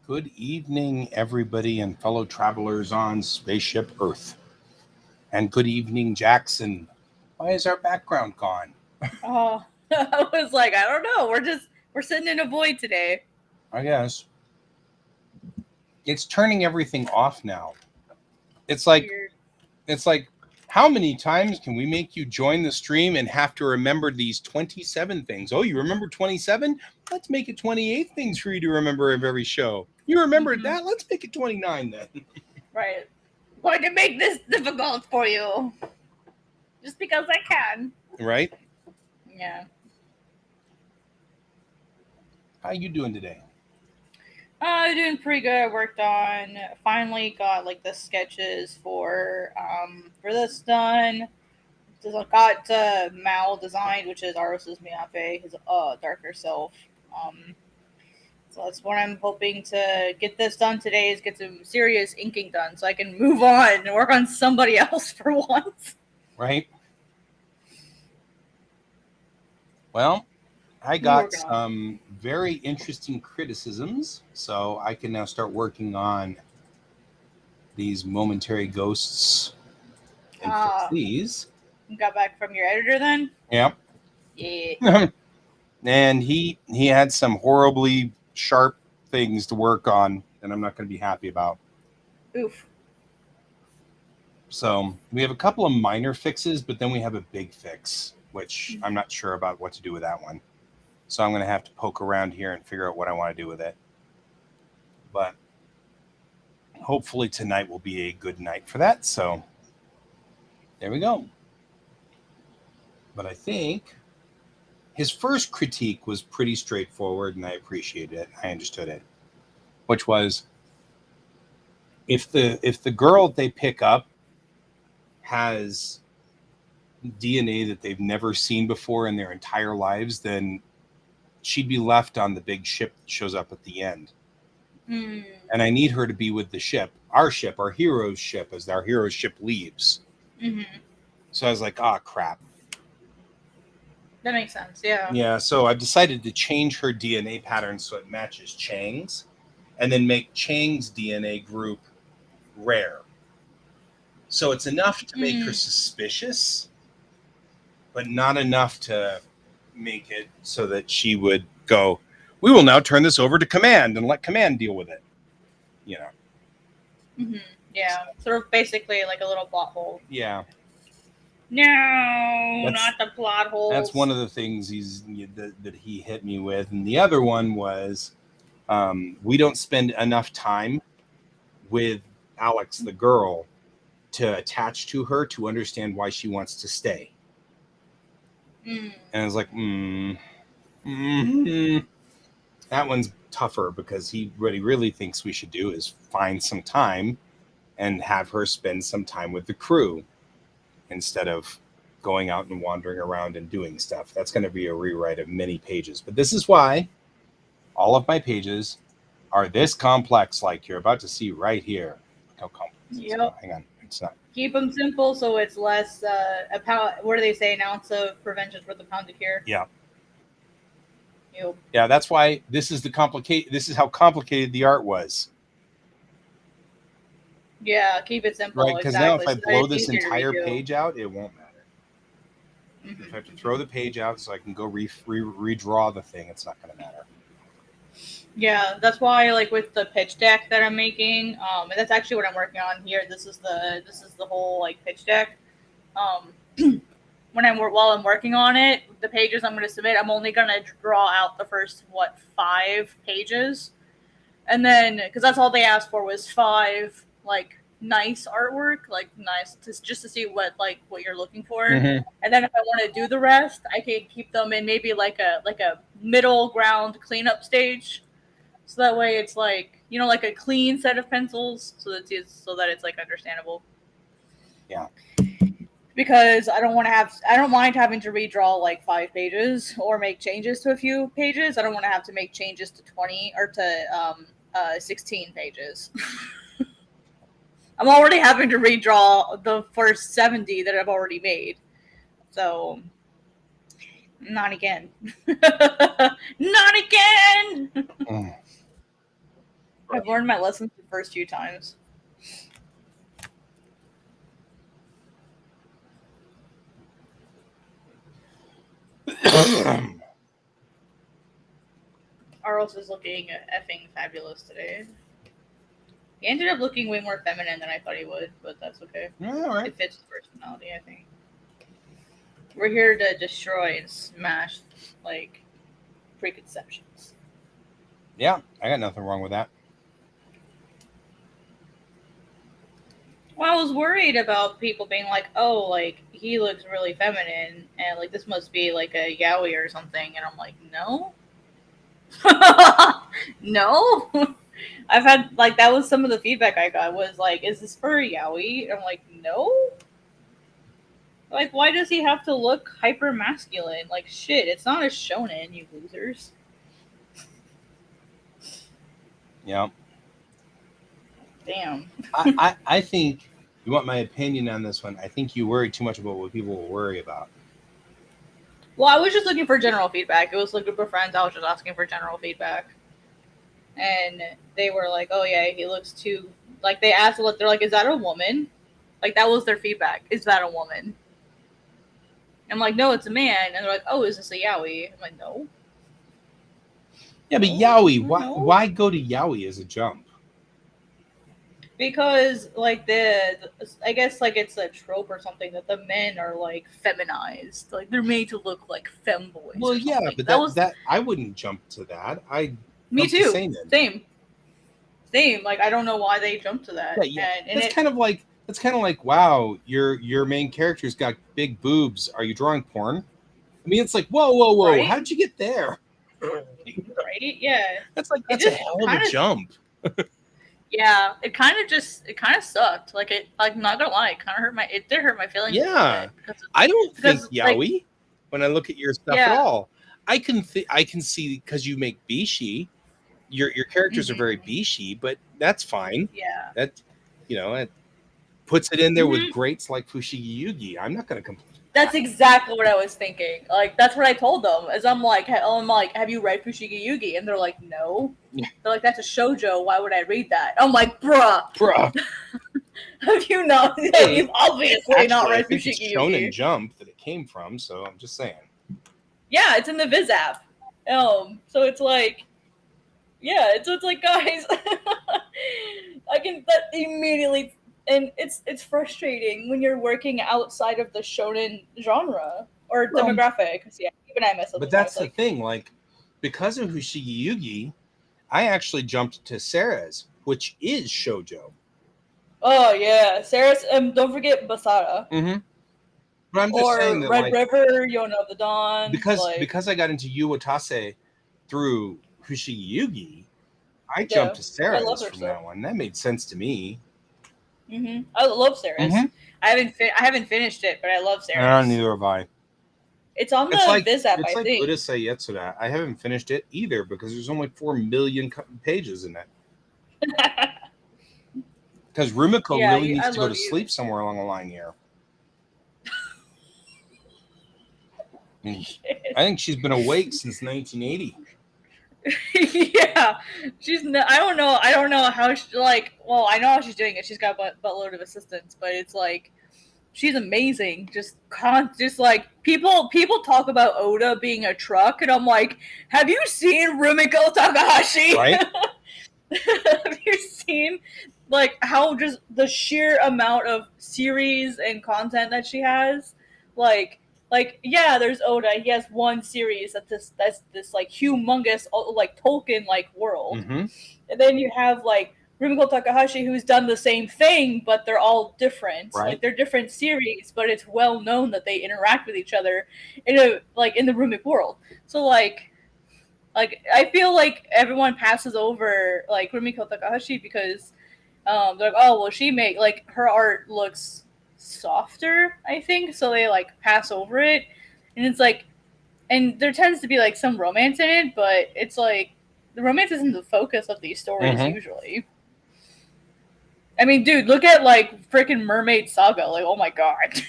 Good evening, everybody and fellow travelers on Spaceship Earth. And good evening, Jackson. Why is our background gone? Oh, I was like, I don't know. We're sitting in a void today. I guess. It's turning everything off now. It's like, Weird. it's like, how many times can we make you join the stream and have to remember these 27 things? Oh, you remember 27? Let's make it 28 things for you to remember of every show. You remembered that? Let's make it 29 then. Right. Going to make this difficult for you. Just because I can. Right? Yeah. How you doing today? Doing pretty good. I worked on finally got like the sketches for this done. Just got Mal designed, which is Aros's Miape, his darker self. Um so that's what I'm hoping to get this done today is get some serious inking done so I can move on and work on somebody else for once. Right? Well, I What are you got working on? some very interesting criticisms, so I can now start working on these momentary ghosts and fix Ah, these. you got back from your editor then? Yep. Yeah. And he had some horribly sharp things to work on that I'm not going to be happy about. Oof. So we have a couple of minor fixes, but then we have a big fix, which I'm not sure about what to do with that one. So I'm going to have to poke around here and figure out what I want to do with it. But hopefully tonight will be a good night for that. So there we go. But I think his first critique was pretty straightforward, and I appreciated it. I understood it, which was if the girl they pick up has DNA that they've never seen before in their entire lives, then she'd be left on the big ship that shows up at the end. And I need her to be with the ship, our hero's ship, as our hero's ship leaves. So I was like, crap. That makes sense, yeah. Yeah, so I've decided to change her DNA pattern so it matches Chang's, and then make Chang's DNA group rare. So it's enough to make her suspicious, but not enough to make it so that she would go, we will now turn this over to Command and let Command deal with it. You know. Yeah, sort of basically like a little plot hole. Yeah. No, not the plot holes. That's one of the things that he hit me with. And the other one was we don't spend enough time with Alex, the girl, to attach to her to understand why she wants to stay. And I was like, that one's tougher because what he really thinks we should do is find some time and have her spend some time with the crew instead of going out and wandering around and doing stuff. That's going to be a rewrite of many pages. But this is why all of my pages are this complex, like you're about to see right here. Look how complex it is. Hang on. It's not. Keep them simple so it's less a pound. What do they say? An ounce of prevention is worth a pound of cure. Yeah. Yep. Yeah, that's why this is how complicated the art was. Yeah, keep it simple. Right, because now if I blow this entire page out, it won't matter. If I have to throw the page out so I can go redraw the thing, it's not going to matter. Yeah, that's why, like with the pitch deck that I'm making, and that's actually what I'm working on here. This is the whole like pitch deck. While I'm working on it, the pages I'm going to submit, I'm only going to draw out the first 5 pages, and then because that's all they asked for was 5 like nice artwork, like nice just to see what you're looking for, and then if I want to do the rest, I can keep them in maybe like a middle ground cleanup stage. So that way it's like, like a clean set of pencils so that it's like understandable. Yeah. Because I don't mind having to redraw like 5 pages or make changes to a few pages. I don't want to have to make changes to 20 or to 16 pages. I'm already having to redraw the first 70 that I've already made. So not again. Not again. I've learned my lessons the first few times. Arles is looking effing fabulous today. He ended up looking way more feminine than I thought he would, but that's okay. Yeah, all right. It fits his personality, I think. We're here to destroy and smash, like, preconceptions. Yeah, I got nothing wrong with that. Well, I was worried about people being like, oh, like, he looks really feminine, and, like, this must be, like, a yaoi or something, and I'm like, no? No? I've had, like, that was some of the feedback I got, was like, is this for a yaoi? And I'm like, no? Like, why does he have to look hyper masculine? Like, shit, it's not a shonen, you losers. Yeah. Damn. I think, you want my opinion on this one, I think you worry too much about what people will worry about. Well, I was just looking for general feedback. It was a group of friends. I was just asking for general feedback. And they were like, oh, yeah, he looks too... Like, they asked, they're like, is that a woman? Like, that was their feedback. Is that a woman? I'm like, no, it's a man. And they're like, oh, is this a yaoi? I'm like, no. Yeah, but No, yaoi, no. why go to yaoi as a jump? Because, like, I guess, like, it's a trope or something that the men are, like, feminized. Like, they're made to look like femboys. Well, or yeah, something. but that I wouldn't jump to that. Me too. Same. Like, I don't know why they jumped to that. Yeah. And that's kind of like, wow, your main character's got big boobs. Are you drawing porn? I mean, it's like, whoa, right? How'd you get there? Right? Yeah. That's a hell of a jump. Yeah, it kind of sucked. Like, I'm not gonna lie, it did hurt my feelings. Yeah, I don't think yaoi, like, when I look at your stuff at all. I can see, because you make bishi, your characters are very bishi, but that's fine. Yeah, that, it puts it in there with greats like Fushigi Yugi. I'm not gonna complain. That's exactly what I was thinking. Like, that's what I told them. Is I'm like, have you read Fushigi Yugi? And they're like, no. Yeah. They're like, that's a shoujo. Why would I read that? I'm like, bruh. Have you not? Hey, you've obviously not read Fushigi Yugi. It's Shonen Jump that it came from, so I'm just saying. Yeah, it's in the Viz app. So it's like, yeah, it's like, guys, I can that immediately. And it's frustrating when you're working outside of the shonen genre or demographic. Yeah, even I mess up. But that's the thing. Like, because of Fushigi Yugi, I actually jumped to Sarah's, which is shoujo. Oh yeah, Sarah's. Don't forget Basara. Mm-hmm. But I'm just saying that, Red River, Yona of the Dawn. Because I got into Yuotase through Fushigi Yugi, I jumped to Sarah's from that one. That made sense to me. Mm-hmm. I love Sarah's. Mm-hmm. I haven't finished it, but I love Sarah's. Neither have I. It's on the Viz app, I think. It's like Urusei Yetsuda. I haven't finished it either because there's only 4 million pages in it. Because Rumiko really needs to go to sleep somewhere along the line here. I think she's been awake since 1980. Yeah, I don't know how she, like. Well, I know how she's doing it. She's got a buttload of assistants, but it's like she's amazing. Just like people talk about Oda being a truck, and I'm like, have you seen Rumiko Takahashi? Right. Have you seen like how just the sheer amount of series and content that she has? Like, yeah, there's Oda. He has one series that's this like humongous, like Tolkien like world, and then you have like Rumiko Takahashi, who's done the same thing, but they're all different. Right. Like, they're different series, but it's well known that they interact with each other in the Rumik world. So like I feel like everyone passes over like Rumiko Takahashi because they're like, oh well, she make like her art looks softer, I think, so they like pass over it, and it's like, and there tends to be like some romance in it, but it's like the romance isn't the focus of these stories usually. I mean, dude, look at like freaking Mermaid Saga. Like, oh my god.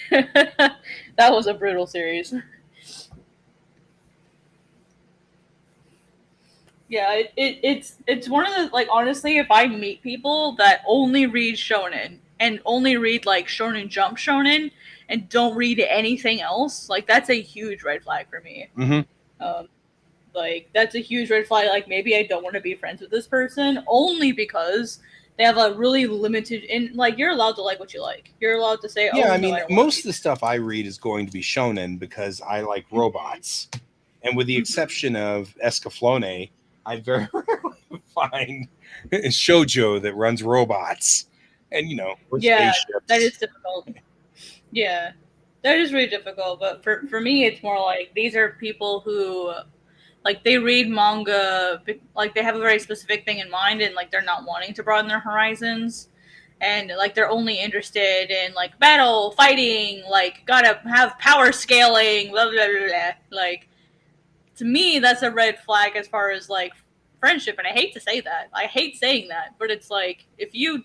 That was a brutal series. Yeah, it's one of the, like, honestly, if I meet people that only read shonen and only read like shonen jump shonen and don't read anything else, like that's a huge red flag for me. Mm-hmm. Um, like that's a huge red flag. Like maybe I don't want to be friends with this person only because they have a really limited. In like you're allowed to like what you like. You're allowed to say, Yeah, "Oh I no, mean, I don't want to most read of the stuff I read is going to be shonen because I like robots. And with the Mhm. exception of Escaflowne, I very rarely find shoujo that runs robots and, or Yeah, that spaceships. is difficult. Yeah, that is really difficult. But for me, it's more like these are people who like they read manga, like they have a very specific thing in mind, and like they're not wanting to broaden their horizons, and like they're only interested in like battle, fighting, like gotta have power scaling, blah blah blah. Blah. Like to me, that's a red flag as far as like friendship, and I hate to say that. I hate saying that, but it's like if you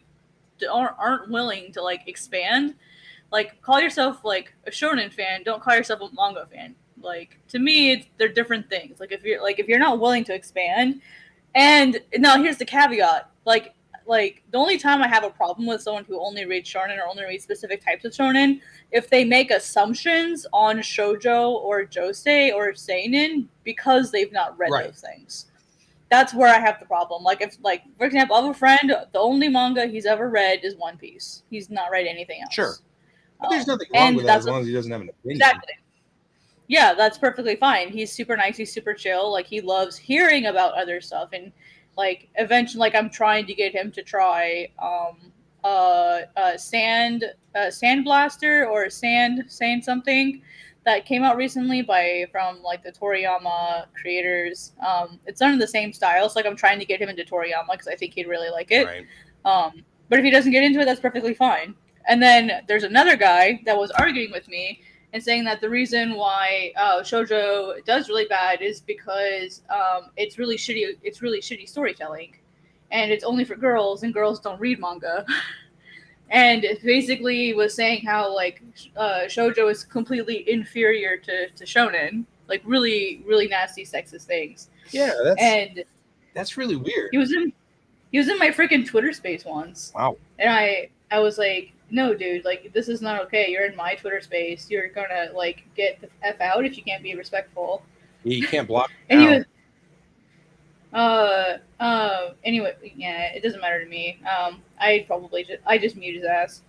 aren't willing to like expand, like call yourself like a shonen fan, don't call yourself a manga fan. Like to me they're different things. If you're not willing to expand, and now here's the caveat, like the only time I have a problem with someone who only reads shonen or only reads specific types of shonen, if they make assumptions on shoujo or josei or seinen because they've not read Right. those things. That's where I have the problem. Like if like for example, I have a friend, the only manga he's ever read is One Piece. He's not read anything else. Sure. But there's nothing wrong And with that as that's long as he doesn't have an opinion. exactly. Yeah, that's perfectly fine. He's super nice. He's super chill. Like he loves hearing about other stuff, and like eventually, like I'm trying to get him to try sand blaster or sand something that came out recently from like the Toriyama creators. It's done in the same style, so like I'm trying to get him into Toriyama because I think he'd really like it. Right. But if he doesn't get into it, that's perfectly fine. And then there's another guy that was arguing with me and saying that the reason why shojo does really bad is because it's really shitty. It's really shitty storytelling, and it's only for girls, and girls don't read manga. And it basically was saying how like shojo is completely inferior to shonen, like really really nasty sexist things. Yeah, that's really weird. He was in my freaking Twitter space once. Wow. And I was like, no, dude, like this is not okay. You're in my Twitter space. You're gonna like get the f out if you can't be respectful. You can't block And he now. was, anyway, yeah, it doesn't matter to me. I just mute his ass.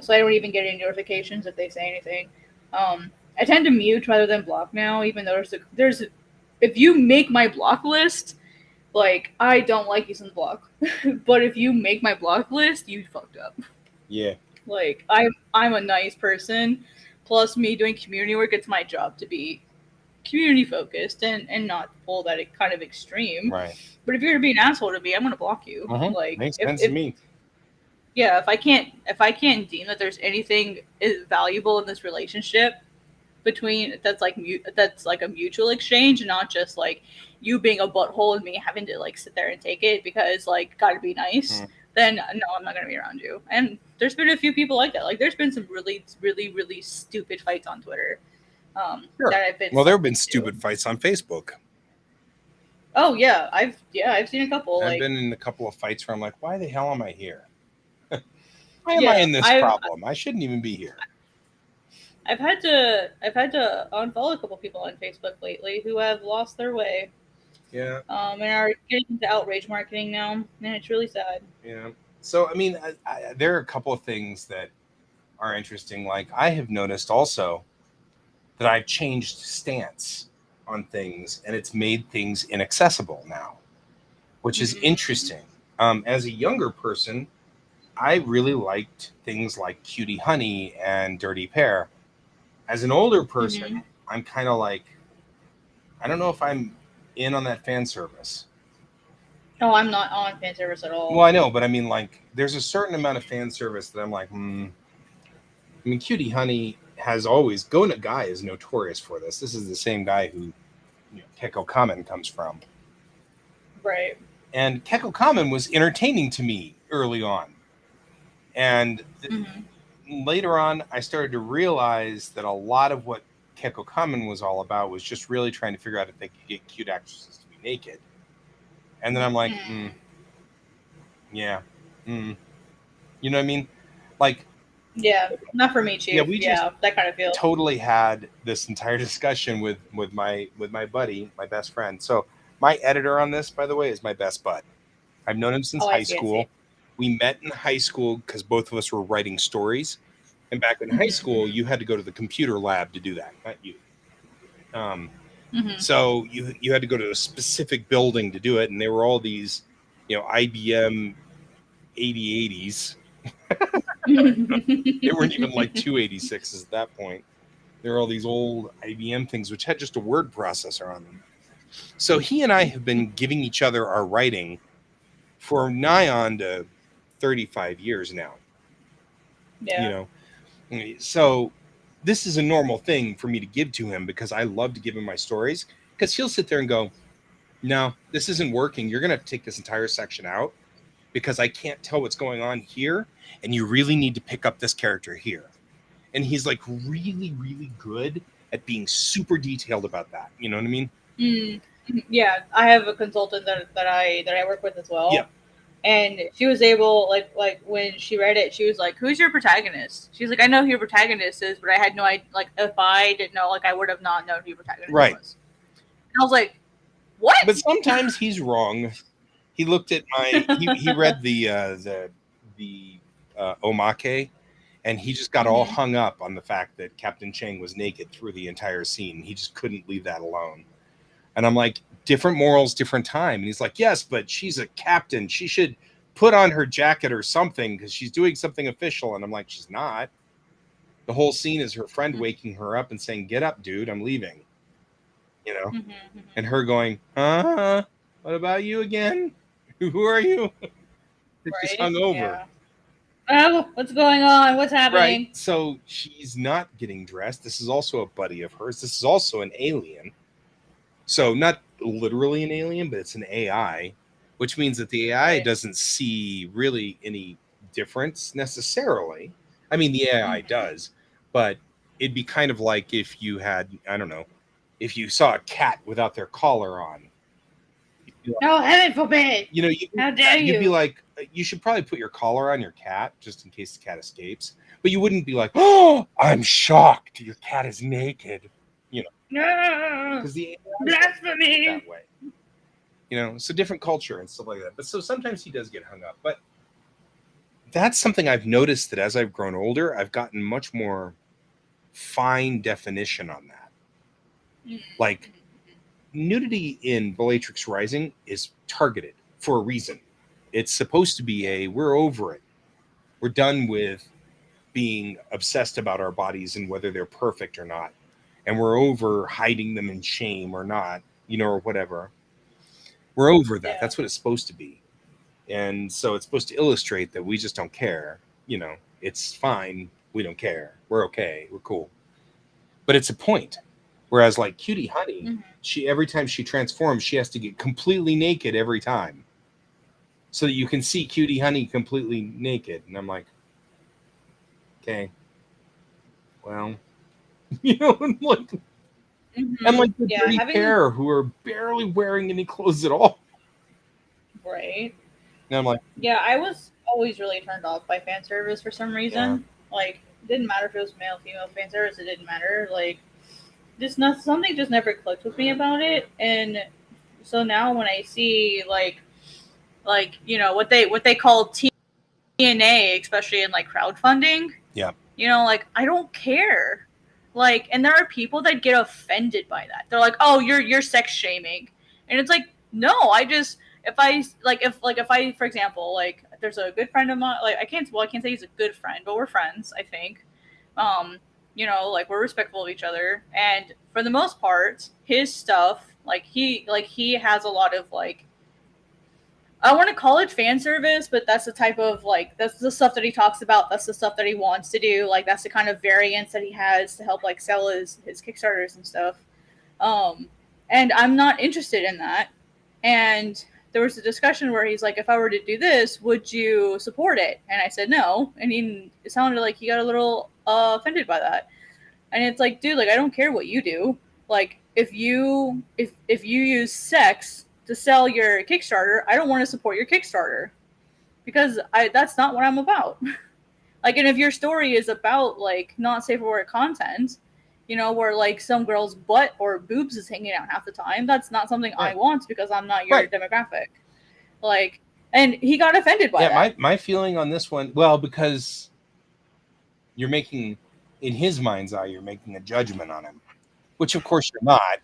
So I don't even get any notifications if they say anything. I tend to mute rather than block now, even though if you make my block list, like I don't like you some block, but if you make my block list, you fucked up. Yeah. Like I'm a nice person. Plus, me doing community work, it's my job to be community focused and not pull that kind of extreme. Right. But if you're gonna be an asshole to me, I'm gonna block you. Like Makes sense to me. Yeah, if I can't deem that there's anything valuable in this relationship between that's like a mutual exchange, not just like you being a butthole and me having to like sit there and take it because like gotta be nice, then no, I'm not gonna be around you. And there's been a few people like that. Like there's been some really really really stupid fights on Twitter. Sure. That I've been Well, there have been stupid fights on Facebook. Oh yeah, I've seen a couple. I've like, been in a couple of fights where I'm like, why the hell am I here? Why am I in this problem? I shouldn't even be here. I've had to unfollow a couple people on Facebook lately who have lost their way. Yeah. And are getting into outrage marketing now, and it's really sad. Yeah. So I mean, there are a couple of things that are interesting. Like I have noticed also that I've changed stance on things, and it's made things inaccessible now, which is interesting. As a younger person, I really liked things like Cutie Honey and Dirty Pear. As an older person, I'm kind of like, I don't know if I'm in on that fan service. Oh, I'm not on fan service at all. Well, I know, but I mean, like, there's a certain amount of fan service that I'm like, I mean, Cutie Honey has always, Go Nagai is notorious for this. This is the same guy who Kekko Kamen comes from. Right. And Kekko Kamen was entertaining to me early on. And later on, I started to realize that a lot of what Kekko Kamen was all about was just really trying to figure out if they could get cute actresses to be naked. And then I'm like, yeah. You know what I mean? Like, yeah, not for me, Chief. Yeah, we just that kind of feel. totally had this entire discussion with my buddy, my best friend. So my editor on this, by the way, is my best bud. I've known him since high school. We met in high school because both of us were writing stories. And back in high school, you had to go to the computer lab to do that, not you. So you had to go to a specific building to do it, and there were all these, IBM 8080s. They weren't even like 286s at that point. There are all these old IBM things which had just a word processor on them. So he and I have been giving each other our writing for nigh on to 35 years now. Yeah. So this is a normal thing for me to give to him because I love to give him my stories, because he'll sit there and go, no, this isn't working. You're going to take this entire section out because I can't tell what's going on here. And you really need to pick up this character here. And he's like really, really good at being super detailed about that. You know what I mean? Yeah, I have a consultant that I work with as well. Yeah. And she was able, like when she read it, she was like, "Who's your protagonist?" She's like, "I know who your protagonist is, but I had no idea. Like, if I didn't know, like, I would have not known who your protagonist was." And I was like, "What?" But sometimes he's wrong. He looked at he read the Omake, and he just got all hung up on the fact that Captain Chang was naked through the entire scene. He just couldn't leave that alone. And I'm like, different morals, different time. And he's like, yes, but she's a captain. She should put on her jacket or something because she's doing something official. And I'm like, she's not. The whole scene is her friend waking her up and saying, get up, dude, I'm leaving. And her going, what about you again? Who are you? She's hungover. Yeah. Oh, what's going on? What's happening? Right. So she's not getting dressed. This is also a buddy of hers. This is also an alien. So not literally an alien, but it's an AI, which means that the AI doesn't see really any difference necessarily. I mean, the AI does, but it'd be kind of like if you had, I don't know, if you saw a cat without their collar on. Like, no, heaven forbid. How dare you? You'd be like, you should probably put your collar on your cat just in case the cat escapes. But you wouldn't be like, oh, I'm shocked. Your cat is naked. Because the blasphemy that way. So different culture and stuff like that. But so sometimes he does get hung up. But that's something I've noticed, that as I've grown older, I've gotten much more fine definition on that. Like, nudity in Bellatrix Rising is targeted for a reason. It's supposed to be we're over it. We're done with being obsessed about our bodies and whether they're perfect or not. And we're over hiding them in shame or not, or whatever. We're over that. Yeah. That's what it's supposed to be. And so it's supposed to illustrate that we just don't care. It's fine. We don't care. We're okay. We're cool. But it's a point. Whereas like Cutie Honey, she every time she transforms, she has to get completely naked every time. So that you can see Cutie Honey completely naked. And I'm like, okay. Well, like, and like the dirty pair who are barely wearing any clothes at all. Right. And I'm like, yeah, I was always really turned off by fan service for some reason. Yeah. Like, it didn't matter if it was male, female fan service. It didn't matter. Like, something just never clicked with me about it. And so now when I see like what they call TNA, especially in like crowdfunding. Yeah. Like, I don't care. Like, and there are people that get offended by that. They're like, "Oh, you're sex shaming," and it's like, no, if I, for example, like, there's a good friend of mine. Like, I can't say he's a good friend, but we're friends, I think. Like, we're respectful of each other, and for the most part, his stuff, he has a lot of like, I want to call it fan service, but that's the type of that's the stuff that he talks about. That's the stuff that he wants to do. Like, that's the kind of variance that he has to help like sell his Kickstarters and stuff. And I'm not interested in that. And there was a discussion where he's like, if I were to do this, would you support it? And I said no. And it sounded like he got a little offended by that. And it's like, dude, like, I don't care what you do. Like, if you use sex to sell your Kickstarter, I don't want to support your Kickstarter because that's not what I'm about. Like, and if your story is about like not safe for work content, you know, where like some girl's butt or boobs is hanging out half the time, that's not something I want because I'm not your demographic. Like, and he got offended by that. My feeling on this one, well, because you're making, in his mind's eye, you're making a judgment on him, which of course you're not.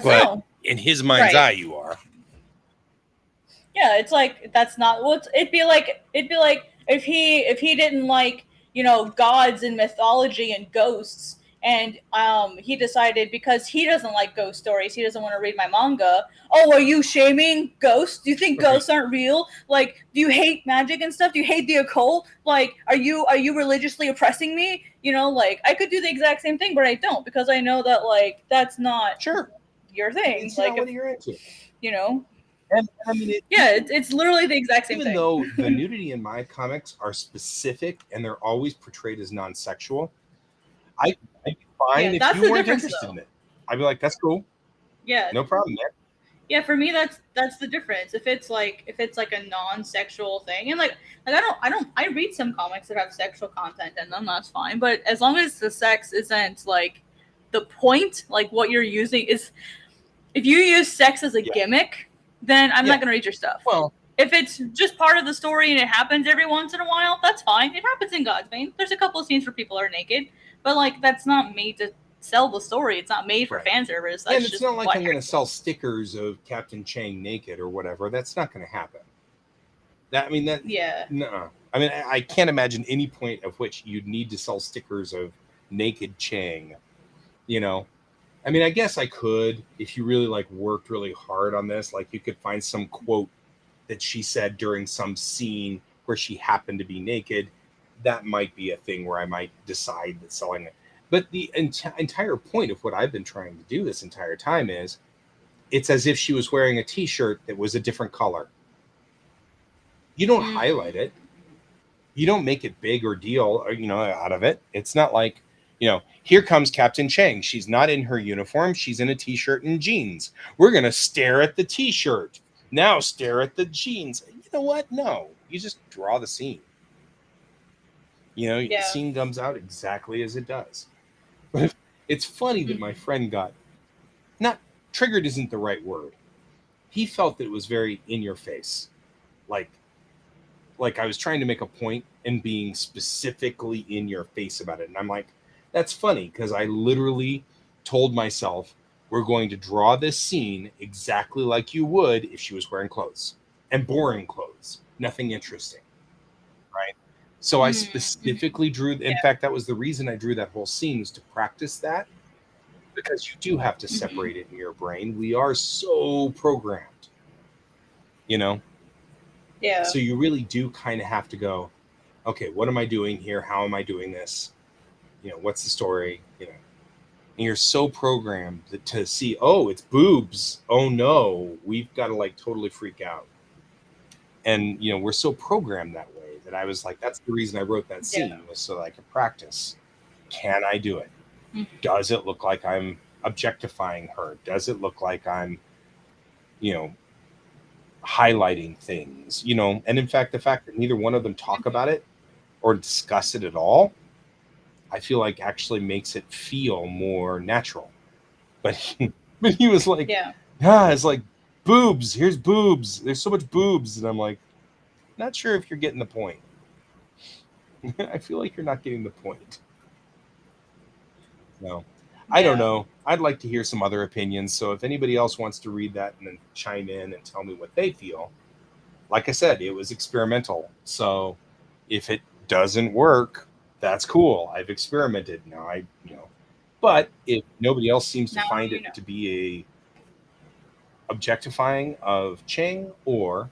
But in his mind's eye, you are. Yeah, it's like that's not what it'd be like if he didn't like, you know, gods and mythology and ghosts, and he decided because he doesn't like ghost stories, he doesn't want to read my manga. Oh, are you shaming ghosts? Do you think ghosts aren't real? Like, do you hate magic and stuff? Do you hate the occult? Like, are you religiously oppressing me? You know, like I could do the exact same thing, but I don't because I know that like that's not your thing. It's like not what you're into. You know. And I mean, it's literally the exact same thing. Even though the nudity in my comics are specific and they're always portrayed as non-sexual, I'd be fine if you weren't interested in it. I'd be like, that's cool. Yeah. No problem there. Yeah, for me that's the difference. If it's like a non-sexual thing, and like I read some comics that have sexual content in them, that's fine. But as long as the sex isn't like the point, like what you're using is, if you use sex as a gimmick, then I'm not going to read your stuff. Well, if it's just part of the story and it happens every once in a while, that's fine. It happens in God's Bane. There's a couple of scenes where people are naked, but like that's not made to sell the story. It's not made for fan service. That's and it's not like I'm going to sell stickers of Captain Chang naked or whatever. That's not going to happen. No. I mean, I can't imagine any point of which you'd need to sell stickers of naked Chang, you know. I mean, I guess I could, if you really like worked really hard on this, like you could find some quote that she said during some scene where she happened to be naked. That might be a thing where I might decide that selling it. But the entire point of what I've been trying to do this entire time is it's as if she was wearing a t-shirt that was a different color. You don't highlight it. You don't make it big or deal, you know, out of it. It's not like, you know, here comes Captain Chang. She's not in her uniform. She's in a t-shirt and jeans. We're going to stare at the t-shirt. Now stare at the jeans. You know what? No. You just draw the scene. You know, the scene comes out exactly as it does. But it's funny that my friend got, not triggered isn't the right word. He felt that it was very in your face. Like I was trying to make a point and being specifically in your face about it. And I'm like, that's funny because I literally told myself we're going to draw this scene exactly like you would if she was wearing clothes and boring clothes, nothing interesting, right? So I specifically drew. In fact, that was the reason I drew that whole scene, was to practice that, because you do have to separate it in your brain. We are so programmed, you know? Yeah. So you really do kind of have to go, okay, what am I doing here? How am I doing this? You know, what's the story? You know, and you're so programmed to see, oh, it's boobs. Oh no, we've got to like totally freak out. And you know, we're so programmed that way that I was like, that's the reason I wrote that scene, was so that I could practice. Can I do it? Does it look like I'm objectifying her? Does it look like I'm, you know, highlighting things? You know, and in fact, the fact that neither one of them talk about it or discuss it at all, I feel like actually makes it feel more natural. But he was like, it's like boobs. Here's boobs. There's so much boobs. And I'm like, not sure if you're getting the point. I feel like you're not getting the point. No, I don't know. I'd like to hear some other opinions. So if anybody else wants to read that and then chime in and tell me what they feel, like I said, it was experimental. So if it doesn't work, that's cool. I've experimented. Now but if nobody else seems to find it to be a objectifying of Chang, or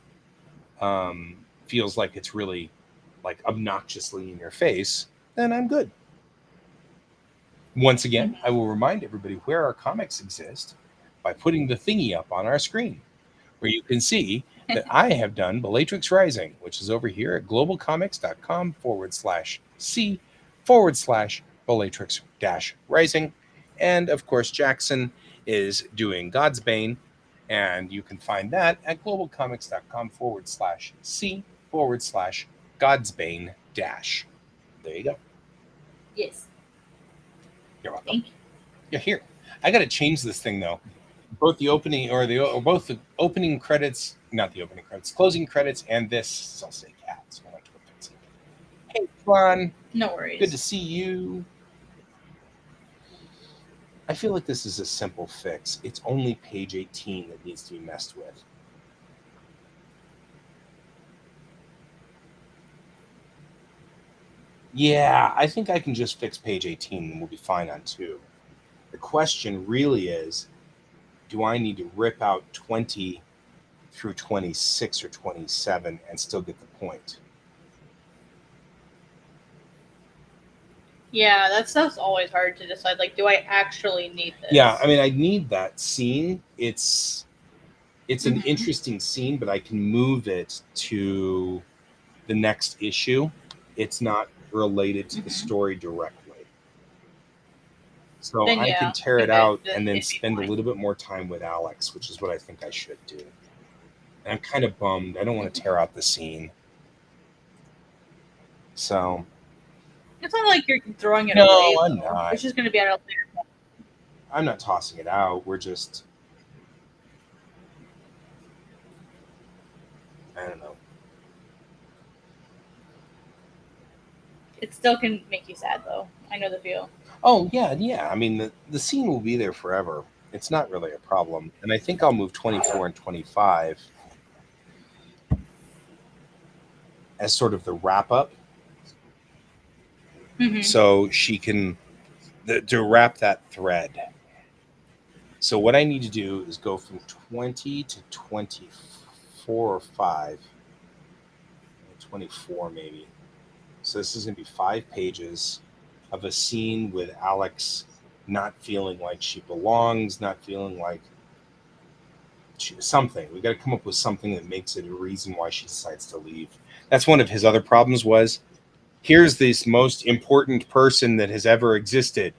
feels like it's really like obnoxiously in your face, then I'm good. Once again, I will remind everybody where our comics exist by putting the thingy up on our screen, where you can see that I have done Bellatrix Rising, which is over here at globalcomics.com/C/Bellatrix-Rising. And of course, Jackson is doing God's Bane, And you can find that at globalcomics.com/C/Godsbane dash. There you go. Yes. You're welcome. Thank you. Yeah, here. I got to change this thing though. Both the opening or both the opening credits, not the opening credits, closing credits, and this. I'll say cat. So I want to go fix it. Hey, Juan. No worries. Good to see you. I feel like this is a simple fix. It's only page 18 that needs to be messed with. Yeah, I think I can just fix page 18 and we'll be fine on 2. The question really is, do I need to rip out 20 through 26 or 27 and still get the point? Yeah, that stuff's always hard to decide. Like, do I actually need this? Yeah, I mean, I need that scene. It's an Mhm. interesting scene, but I can move it to the next issue. It's not related to the story directly. So Then, I yeah, can tear it then out it'd and then be spend a fine. little bit more time with Alex, which is what I think I should do. And I'm kind of bummed. I don't want to tear out the scene. So It's not like you're throwing it no, away. I'm Though. not. It's just going to be at a later point. I'm not tossing it out. We're just, I don't know. It still can make you sad, though. I know the feel. Oh, yeah. I mean, the scene will be there forever. It's not really a problem. And I think I'll move 24 and 25 as sort of the wrap up. Mm-hmm. So she can, to wrap that thread. So what I need to do is go from 20 to 24 or 5. 24 maybe. So this is going to be 5 pages of a scene with Alex not feeling like she belongs, not feeling like something. We got to come up with something that makes it a reason why she decides to leave. That's one of his other problems was, here's this most important person that has ever existed,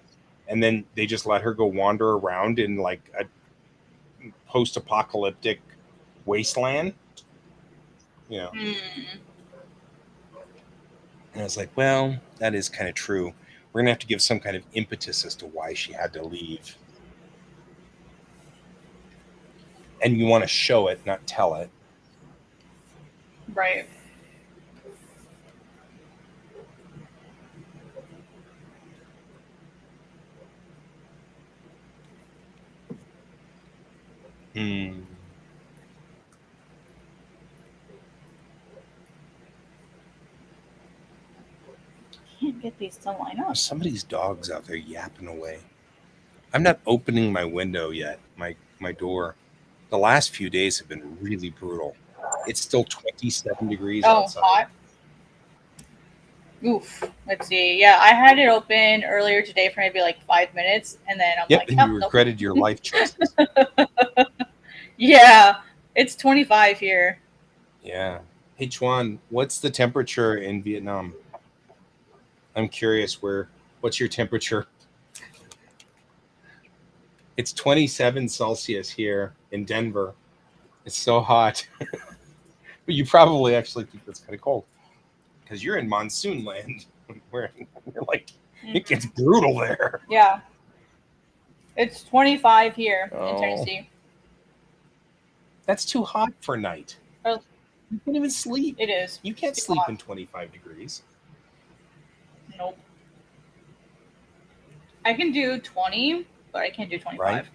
and then they just let her go wander around in like a post-apocalyptic wasteland. You know. And I was like, well, that is kind of true. We're going to have to give some kind of impetus as to why she had to leave. And you want to show it, not tell it. Right. Can't get these to line up. Somebody's dog's out there yapping away. I'm not opening my window yet, my door. The last few days have been really brutal. It's still 27 degrees outside. Hot. Oof. Let's see. Yeah, I had it open earlier today for maybe like 5 minutes, and then I'm like, and you regretted your life choices. Yeah, it's 25 here. Yeah. Hey, Chuan, what's the temperature in Vietnam? I'm curious. What's your temperature? It's 27 Celsius here in Denver. It's so hot. But you probably actually think that's kind of cold because you're in monsoon land where you're like, it gets brutal there. Yeah. It's 25 here in Tennessee. That's too hot for night. Oh. You can't even sleep. It is. You can't sleep in 25 degrees. Nope. I can do 20, but I can't do 25. Right?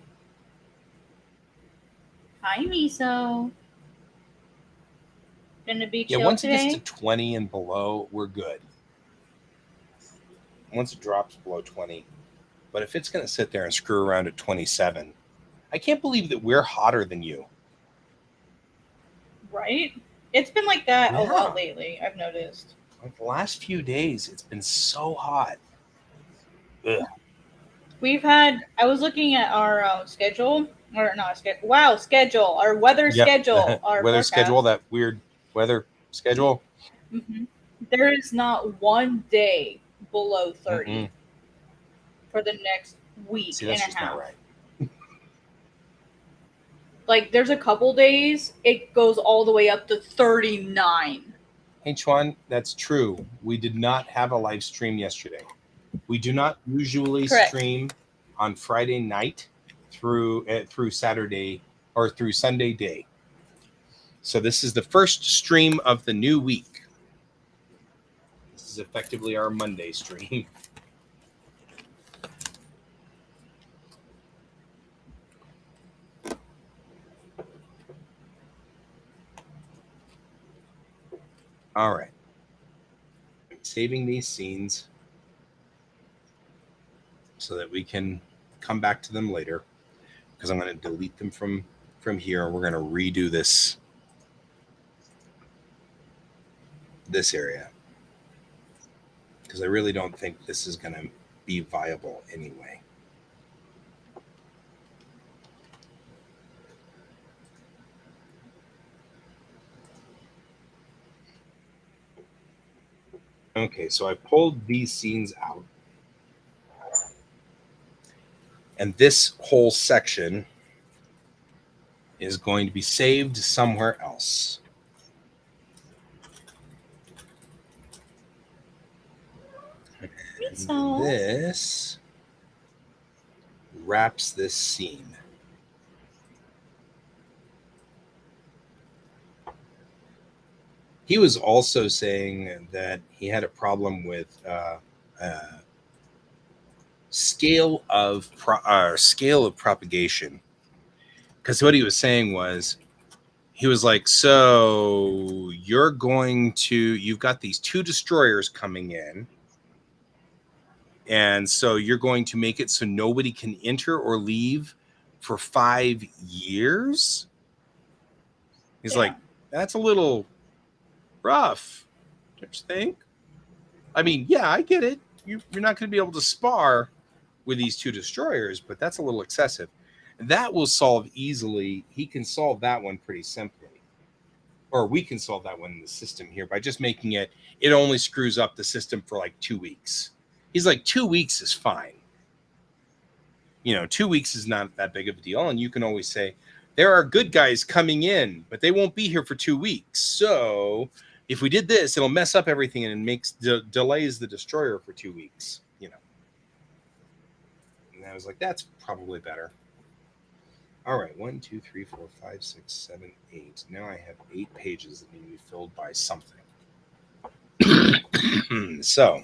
Hi, Miso. Gonna be chill once today? it gets to 20 and below, we're good. Once it drops below 20. But if it's going to sit there and screw around at 27, I can't believe that we're hotter than you. Right? It's been like that a lot lately, I've noticed. Like the last few days, it's been so hot. Ugh. We've had, I was looking at our schedule, or not schedule, schedule, our weather schedule. Our weather forecast. Schedule, that weird weather schedule. Mm-hmm. There is not one day below 30 for the next week and a half. Not right. Like, there's a couple days it goes all the way up to 39. Hey, Chuan, that's true. We did not have a live stream yesterday. We do not usually Correct. stream on Friday night through Saturday or through Sunday day. So this is the first stream of the new week. This is effectively our Monday stream. All right. I'm saving these scenes so that we can come back to them later, because I'm going to delete them from here, and we're going to redo this area, because I really don't think this is going to be viable anyway. Okay, so I pulled these scenes out, and this whole section is going to be saved somewhere else. And this wraps this scene. He was also saying that he had a problem with scale of propagation, because what he was saying was, he was like, so you've got these 2 destroyers coming in, and so you're going to make it so nobody can enter or leave for 5 years. He's like, that's a little rough, don't you think? I mean, yeah, I get it. You're not going to be able to spar with these 2 destroyers, but that's a little excessive. That will solve easily. He can solve that one pretty simply. Or we can solve that one in the system here by just making it only screws up the system for like 2 weeks. He's like, 2 weeks is fine. 2 weeks is not that big of a deal. And you can always say, there are good guys coming in, but they won't be here for 2 weeks. So if we did this, it'll mess up everything and delays the destroyer for 2 weeks. And I was like, that's probably better. All right, 1, 2, 3, 4, 5, 6, 7, 8. Now I have 8 pages that need to be filled by something. So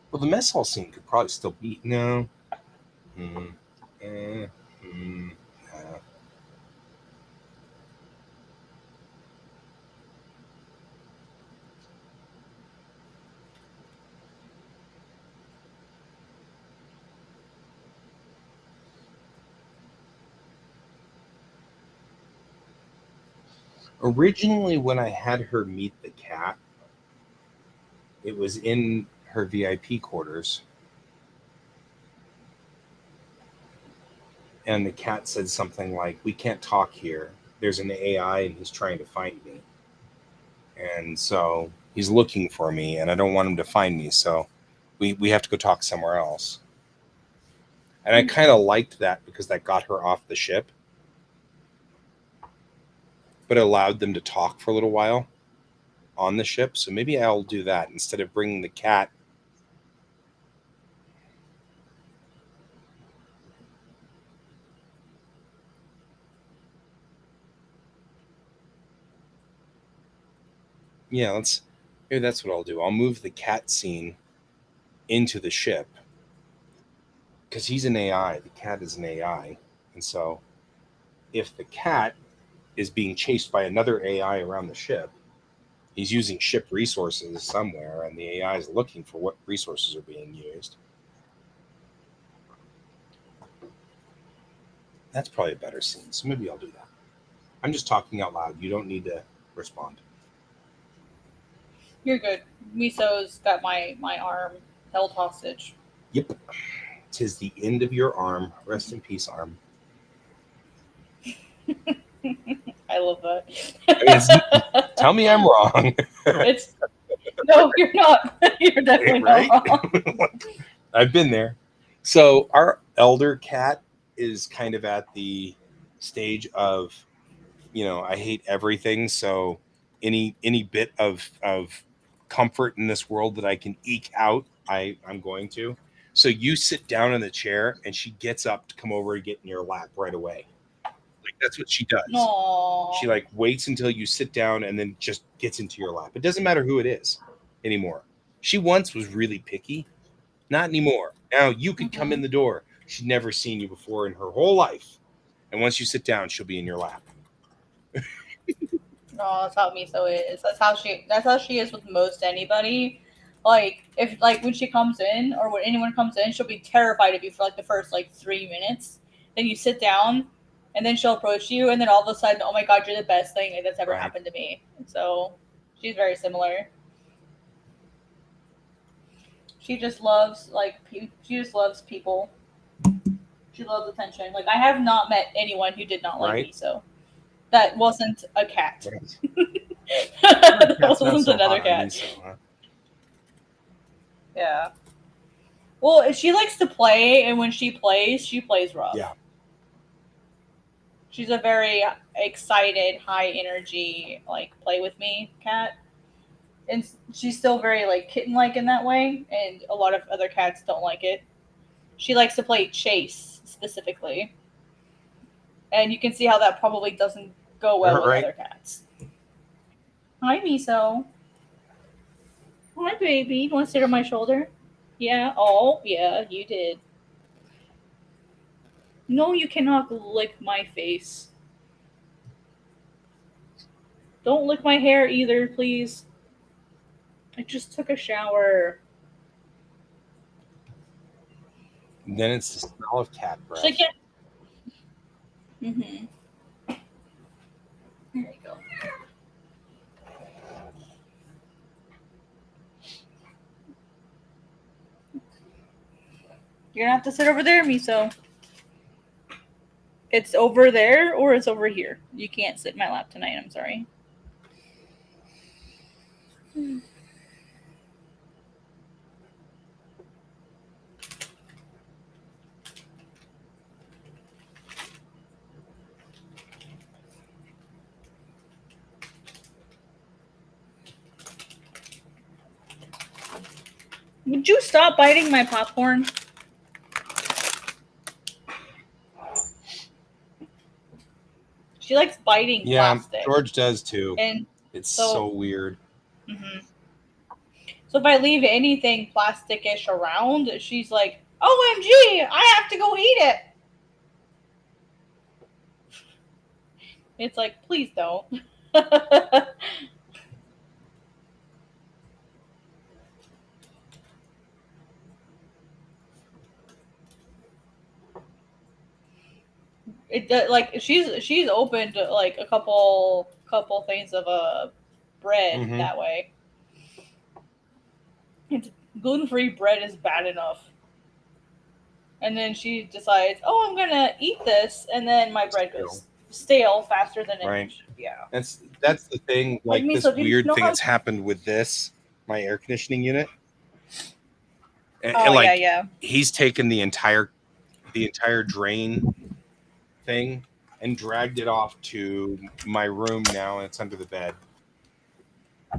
well, the mess hall scene could probably still be no. Originally, when I had her meet the cat, it was in her VIP quarters. And the cat said something like, we can't talk here. There's an AI and he's trying to find me. And so he's looking for me and I don't want him to find me. So we have to go talk somewhere else. And I kind of liked that because that got her off the ship. But it allowed them to talk for a little while on the ship. So maybe I'll do that instead of bringing the cat. Yeah, maybe that's what I'll do. I'll move the cat scene into the ship because he's an AI. The cat is an AI. And so if the cat is being chased by another AI around the ship, he's using ship resources somewhere, and the AI is looking for what resources are being used. That's probably a better scene, so maybe I'll do that. I'm just talking out loud. You don't need to respond. You're good. Miso's got my arm held hostage. Yep. 'Tis the end of your arm. Rest in peace, arm. I love that. Tell me I'm wrong. No, No, you're not. You're definitely Right? not wrong. I've been there. So our elder cat is kind of at the stage of, I hate everything. So any bit of comfort in this world that I can eke out, I'm going to. So you sit down in the chair and she gets up to come over and get in your lap right away. Like that's what she does. Aww. She like waits until you sit down and then just gets into your lap. It doesn't matter who it is anymore. She once was really picky. Not anymore. Now you could come in the door. She'd never seen you before in her whole life. And once you sit down, she'll be in your lap. No, that's how Miso is. That's how she is with most anybody. Like if when she comes in or when anyone comes in, she'll be terrified of you for like the first 3 minutes. Then you sit down and then she'll approach you and then all of a sudden, oh my god, you're the best thing that's ever happened to me. So she's very similar. She just loves she just loves people. She loves attention. Like I have not met anyone who did not like Miso. That wasn't a cat. That wasn't another cat. Miso, huh? Yeah. Well, she likes to play, and when she plays rough. Yeah. She's a very excited, high energy, play with me cat. And she's still very kitten-like in that way, and a lot of other cats don't like it. She likes to play chase specifically. And you can see how that probably doesn't go well with other cats. Hi, Miso. Hi, baby. You want to sit on my shoulder? Yeah. Oh, yeah, you did. No, you cannot lick my face. Don't lick my hair either, please. I just took a shower. And then it's the smell of cat breath. Mm-hmm. There you go. You're gonna have to sit over there, Miso. It's over there or it's over here. You can't sit in my lap tonight, I'm sorry. Would you stop biting my popcorn? She likes biting plastic. Yeah, George does too. And it's so weird. Mm-hmm. So if I leave anything plastic-ish around, she's like, OMG, I have to go eat it. It's like, please don't. She's opened a couple things of bread that way. It's gluten-free bread is bad enough. And then she decides, oh, I'm gonna eat this, and then my bread goes stale faster than it. Yeah. That's the thing. Like this weird thing that's happened with this, my air conditioning unit. And he's taken the entire drain thing and dragged it off to my room now, and it's under the bed.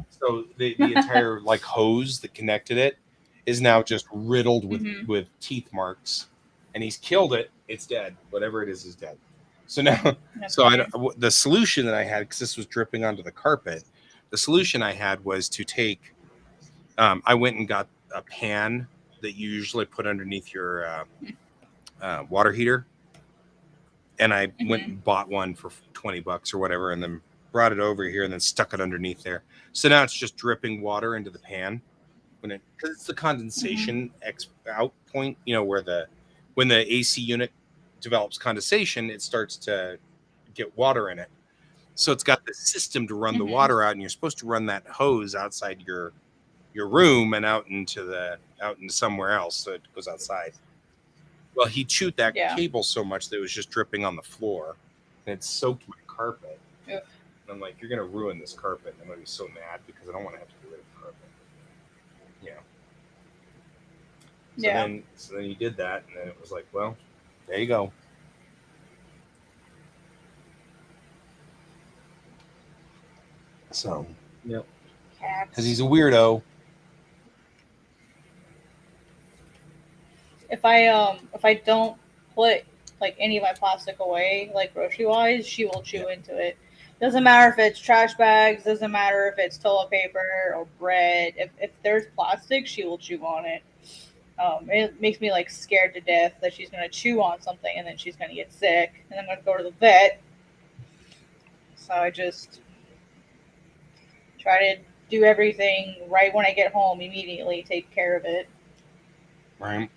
So the entire hose that connected it is now just riddled with teeth marks, and he's killed it. It's dead. Whatever it is dead. So now, the solution that I had, because this was dripping onto the carpet, the solution I had was to take. I went and got a pan that you usually put underneath your water heater, and I went and bought one for $20 or whatever, and then brought it over here and then stuck it underneath there. So now it's just dripping water into the pan because it's the condensation out point, where when the AC unit develops condensation, it starts to get water in it. So it's got the system to run the water out, and you're supposed to run that hose outside your room and out into somewhere else, so it goes outside. Well, he chewed that cable so much that it was just dripping on the floor, and it soaked my carpet. And I'm like, you're gonna ruin this carpet. And I'm gonna be so mad because I don't want to have to get rid of the carpet. So then you did that, and then it was like, well, there you go. So, Yep. Because he's a weirdo. If I don't put like any of my plastic away, like grocery wise, she will chew into it. Doesn't matter if it's trash bags, doesn't matter if it's toilet paper or bread. If there's plastic, she will chew on it. It makes me like scared to death that she's gonna chew on something and then she's gonna get sick and I'm gonna go to the vet. So I just try to do everything right when I get home, immediately take care of it. Right.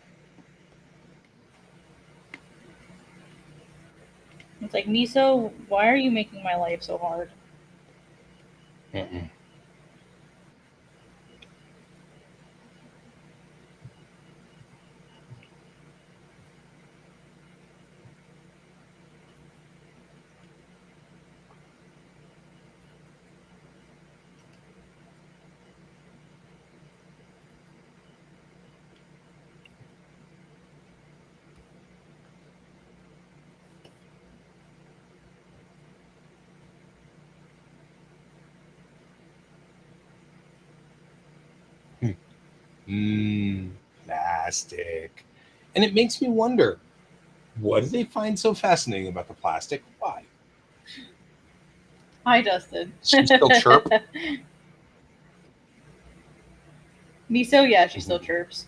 It's like, Miso, why are you making my life so hard? Mm-mm. Plastic. And it makes me wonder, what do they find so fascinating about the plastic? Why? Hi, Dustin. She still chirp? Miso, yeah, she still chirps.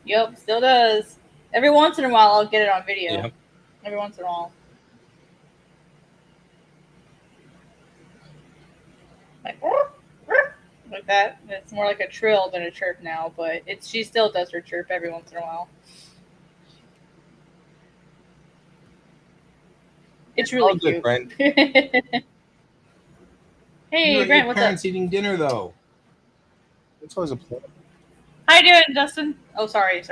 Yep, still does. Every once in a while, I'll get it on video. Yep. Every once in a while. Like that. It's more like a trill than a chirp now, but she still does her chirp every once in a while. It's really cute. Brent. Hey, Brent, what's up? Parents eating dinner though. It's always a pleasure. How you doing, Dustin? Oh, sorry.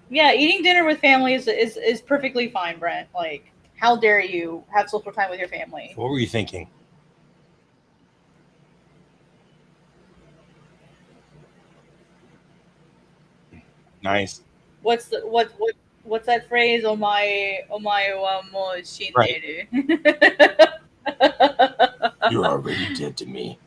Yeah, eating dinner with family is perfectly fine, Brent. Like, how dare you have social time with your family? What were you thinking? Nice. What's that phrase? Omae wa mo shinderu. You're already dead to me.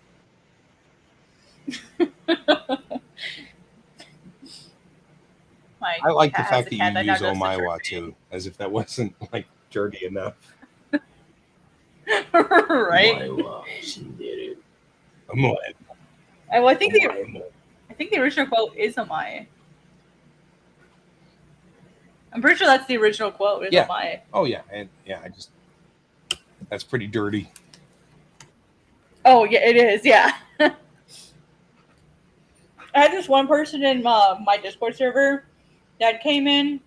I like the fact that you use Omaiwa too, as if that wasn't like dirty enough. Right? I think the original quote is Omae. I'm pretty sure that's the original quote. Is Omae. Oh yeah, and yeah, that's pretty dirty. Oh yeah, it is. Yeah. I had this one person in my Discord server that came in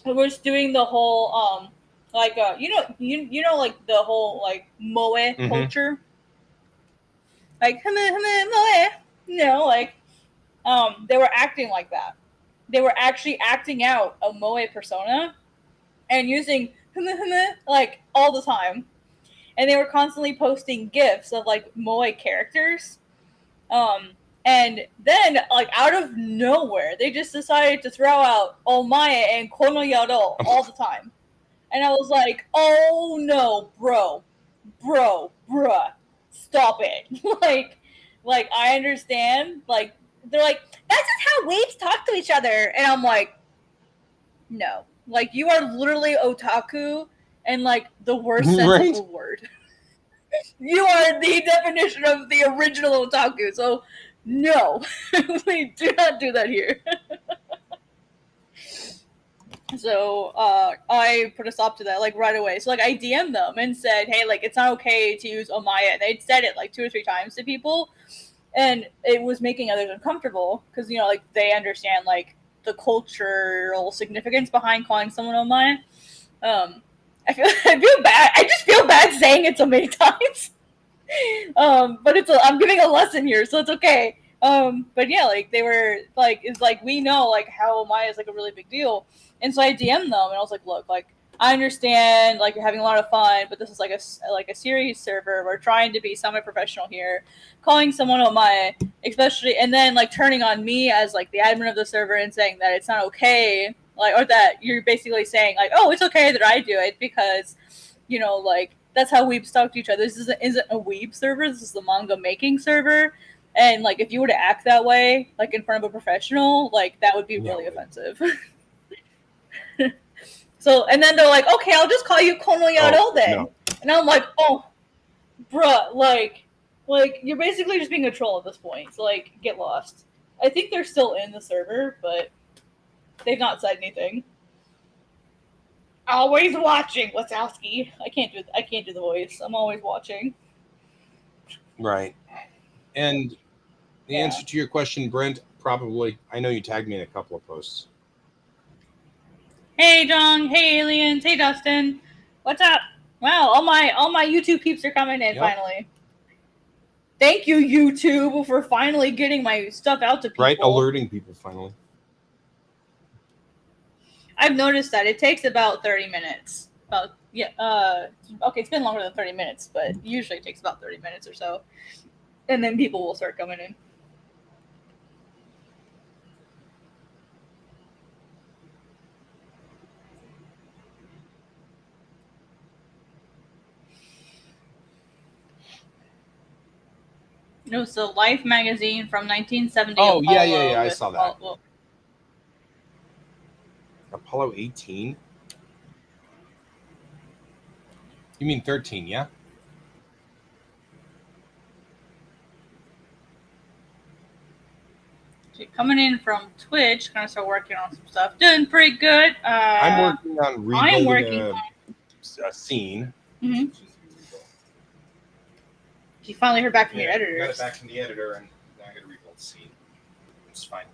who was doing the whole like you know like the whole like moe culture, like moe, like they were acting like that. They were actually acting out a moe persona and using like all the time, and they were constantly posting gifs of like moe characters. And then, like, out of nowhere, they just decided to throw out Omae and Kono Yaro all the time. And I was like, oh no, bruh, stop it. like, I understand. Like, they're like, that's just how weebs talk to each other. And I'm like, no. Like, you are literally otaku in, like, the worst sense of the word. You are the definition of the original otaku, so no, we do not do that here. So I put a stop to that like right away. So like I DM'd them and said, hey, like it's not okay to use Omaya. And they'd said it like 2 or 3 times to people, and it was making others uncomfortable because like they understand like the cultural significance behind calling someone Omaya. I feel bad. I just feel bad saying it so many times. But I'm giving a lesson here, so it's okay. But yeah, like they were like, it's like we know like how Maya is like a really big deal, and so I DM'd them and I was like, look, like I understand, like, you're having a lot of fun, but this is like a serious server. We're trying to be semi-professional here. Calling someone on my, especially, and then like turning on me as like the admin of the server and saying that it's not okay, like, or that you're basically saying like, oh, it's okay that I do it because, you know, like that's how weebs talk to each other. This isn't a weeb server. This is the manga making server. And like, if you were to act that way, like in front of a professional, like that would be really offensive. So, and then they're like, okay, I'll just call you Konoyaro then. No. And I'm like, oh, bruh, like you're basically just being a troll at this point. So, like, get lost. I think they're still in the server, but they've not said anything. Always watching, Wazowski. I can't do the voice. I'm always watching. Right. And the answer to your question, Brent, probably. I know you tagged me in a couple of posts. Hey, Jong. Hey, aliens. Hey, Dustin. What's up? Wow, all my YouTube peeps are coming in finally. Thank you, YouTube, for finally getting my stuff out to people. Right, alerting people finally. I've noticed that it takes about 30 minutes. Okay, it's been longer than 30 minutes, but usually it takes about 30 minutes or so. And then people will start coming in. It was the Life magazine from 1970. Oh, yeah. I saw that. Apollo 18? You mean 13, yeah? Coming in from Twitch, gonna start working on some stuff. Doing pretty good. I'm working on rebuilding a scene. Mm-hmm. You finally heard back from your editor. I got it back from the editor, and now I got to rebuild the scene. It's fine.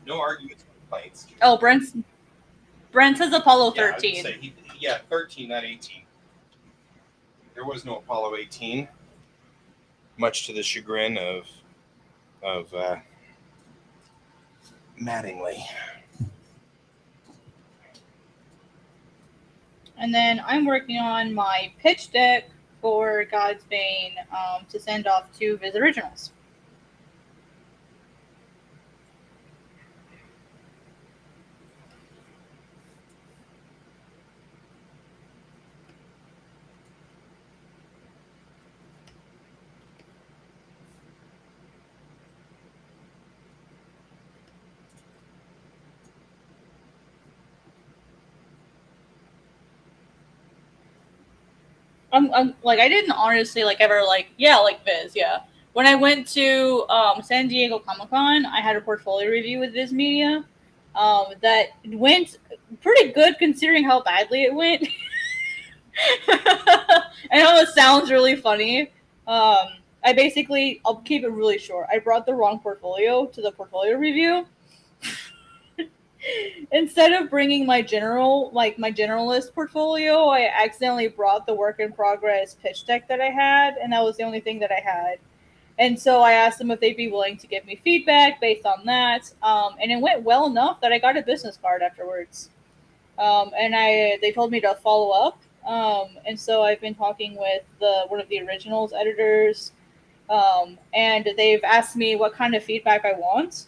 No arguments or complaints. Oh, Brent says Apollo 13. 13, not 18. There was no Apollo 18, much to the chagrin of Mattingly. And then I'm working on my pitch deck for God's Bane to send off to Viz Originals. I'm like, I didn't honestly ever Viz, yeah. When I went to San Diego Comic-Con, I had a portfolio review with Viz Media that went pretty good considering how badly it went. I know it sounds really funny. I'll keep it really short. I brought the wrong portfolio to the portfolio review. Instead of bringing my generalist portfolio, I accidentally brought the work in progress pitch deck that I had, and that was the only thing that I had. And so I asked them if they'd be willing to give me feedback based on that. And it went well enough that I got a business card afterwards. And they told me to follow up. And so I've been talking with one of the originals editors. And they've asked me what kind of feedback I want.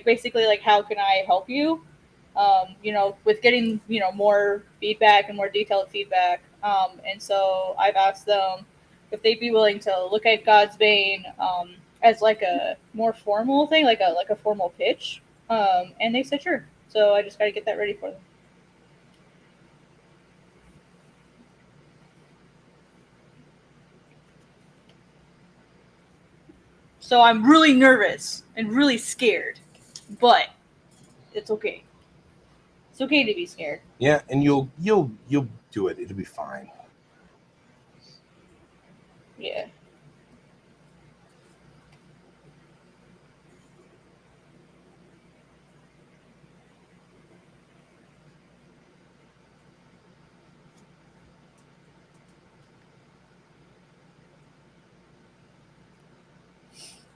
Basically, how can I help you? With getting, more feedback and more detailed feedback. And so I've asked them if they'd be willing to look at God's Bane as a more formal thing, like a formal pitch. And they said sure. So I just got to get that ready for them. So I'm really nervous and really scared, but it's okay. It's okay to be scared. Yeah, and you'll do it. It'll be fine. Yeah.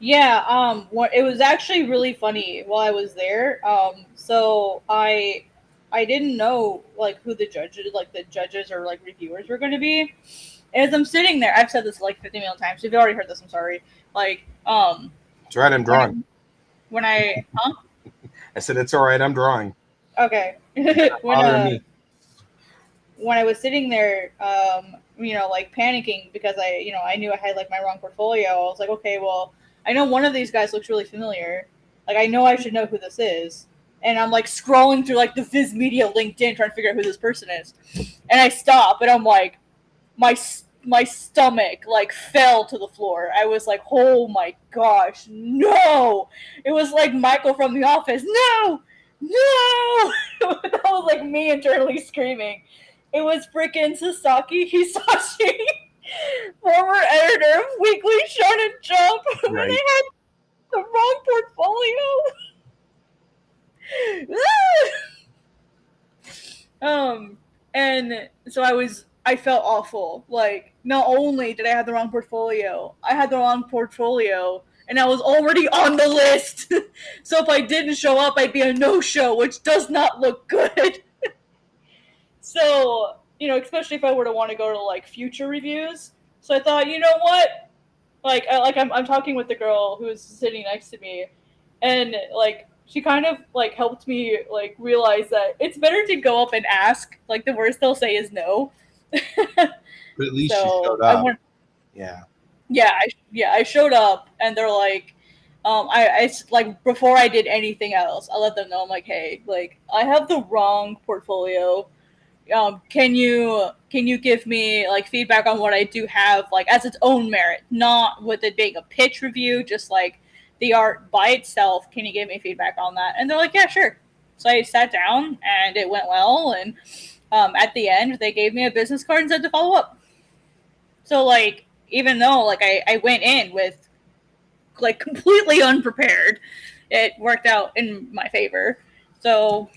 Yeah, it was actually really funny while I was there. So I I didn't know like who the judges or like reviewers were going to be. As I'm sitting there, I've said this like 50 million times. If you've already heard this, I'm sorry. Like, It's all right, I'm drawing. Huh? I said, it's all right, I'm drawing. Okay. When I was sitting there, like panicking because I knew I had like my wrong portfolio. I was like, okay, well, I know one of these guys looks really familiar. Like, I know I should know who this is. And I'm like scrolling through like the Viz Media LinkedIn trying to figure out who this person is. And I stop and I'm like, my stomach like fell to the floor. I was like, oh my gosh, no! It was like Michael from The Office. No, no! That was like me internally screaming. It was freaking Sasaki Hisashi, former editor of Weekly Shonen Jump, when Right. they had the wrong portfolio. And so I felt awful. Like, not only did I have the wrong portfolio, I had the wrong portfolio, and I was already on the list. So if I didn't show up, I'd be a no-show, which does not look good. So, especially if I were to want to go to like future reviews. So I thought, you know what? I'm talking with the girl who's sitting next to me, and like she kind of like helped me like realize that it's better to go up and ask. Like the worst they'll say is no. But at least you showed up. Yeah. I showed up, and they're like, I like before I did anything else, I let them know I'm like, hey, like I have the wrong portfolio. Can you give me like feedback on what I do have like as its own merit, not with it being a pitch review, just like the art by itself. Can you give me feedback on that? And they're like, yeah, sure. So I sat down and it went well, and at the end they gave me a business card and said to follow up. So like even though like I went in with like completely unprepared, it worked out in my favor. So,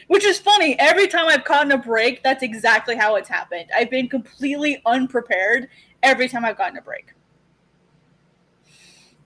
which is funny, every time I've gotten a break, that's exactly how it's happened. I've been completely unprepared every time I've gotten a break.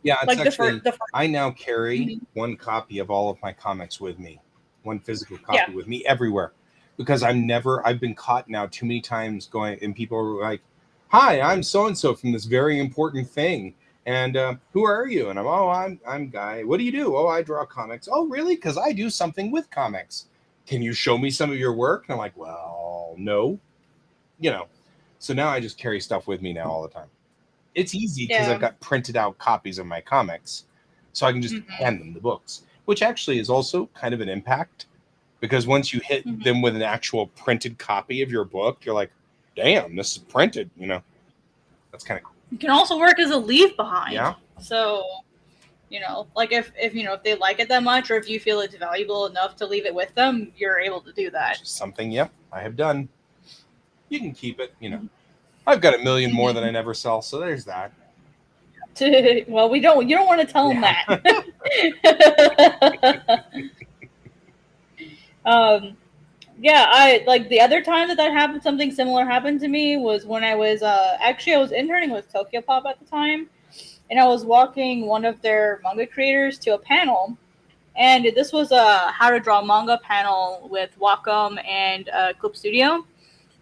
Yeah, it's like actually, the first, I now carry one copy of all of my comics with me, one physical copy with me everywhere, because I've been caught now too many times going, and people are like, hi, I'm so-and-so from this very important thing. And who are you? And I'm Guy. What do you do? Oh, I draw comics. Oh, really? Because I do something with comics. Can you show me some of your work? And I'm like, well, no. So now I just carry stuff with me now all the time. It's easy because I've got printed out copies of my comics, so I can just hand them the books, which actually is also kind of an impact, because once you hit them with an actual printed copy of your book, you're like, damn, this is printed, That's kind of cool. It can also work as a leave behind. Yeah. So, like if they like it that much, or if you feel it's valuable enough to leave it with them, you're able to do that. Something, yep, I have done. You can keep it, I've got 1 million more than I never sell, so there's that. Well, you don't want to tell them that. I like the other time that happened, something similar happened to me was when I was I was interning with Tokyo Pop at the time, and I was walking one of their manga creators to a panel, and this was a how to draw manga panel with Wacom and Clip Studio.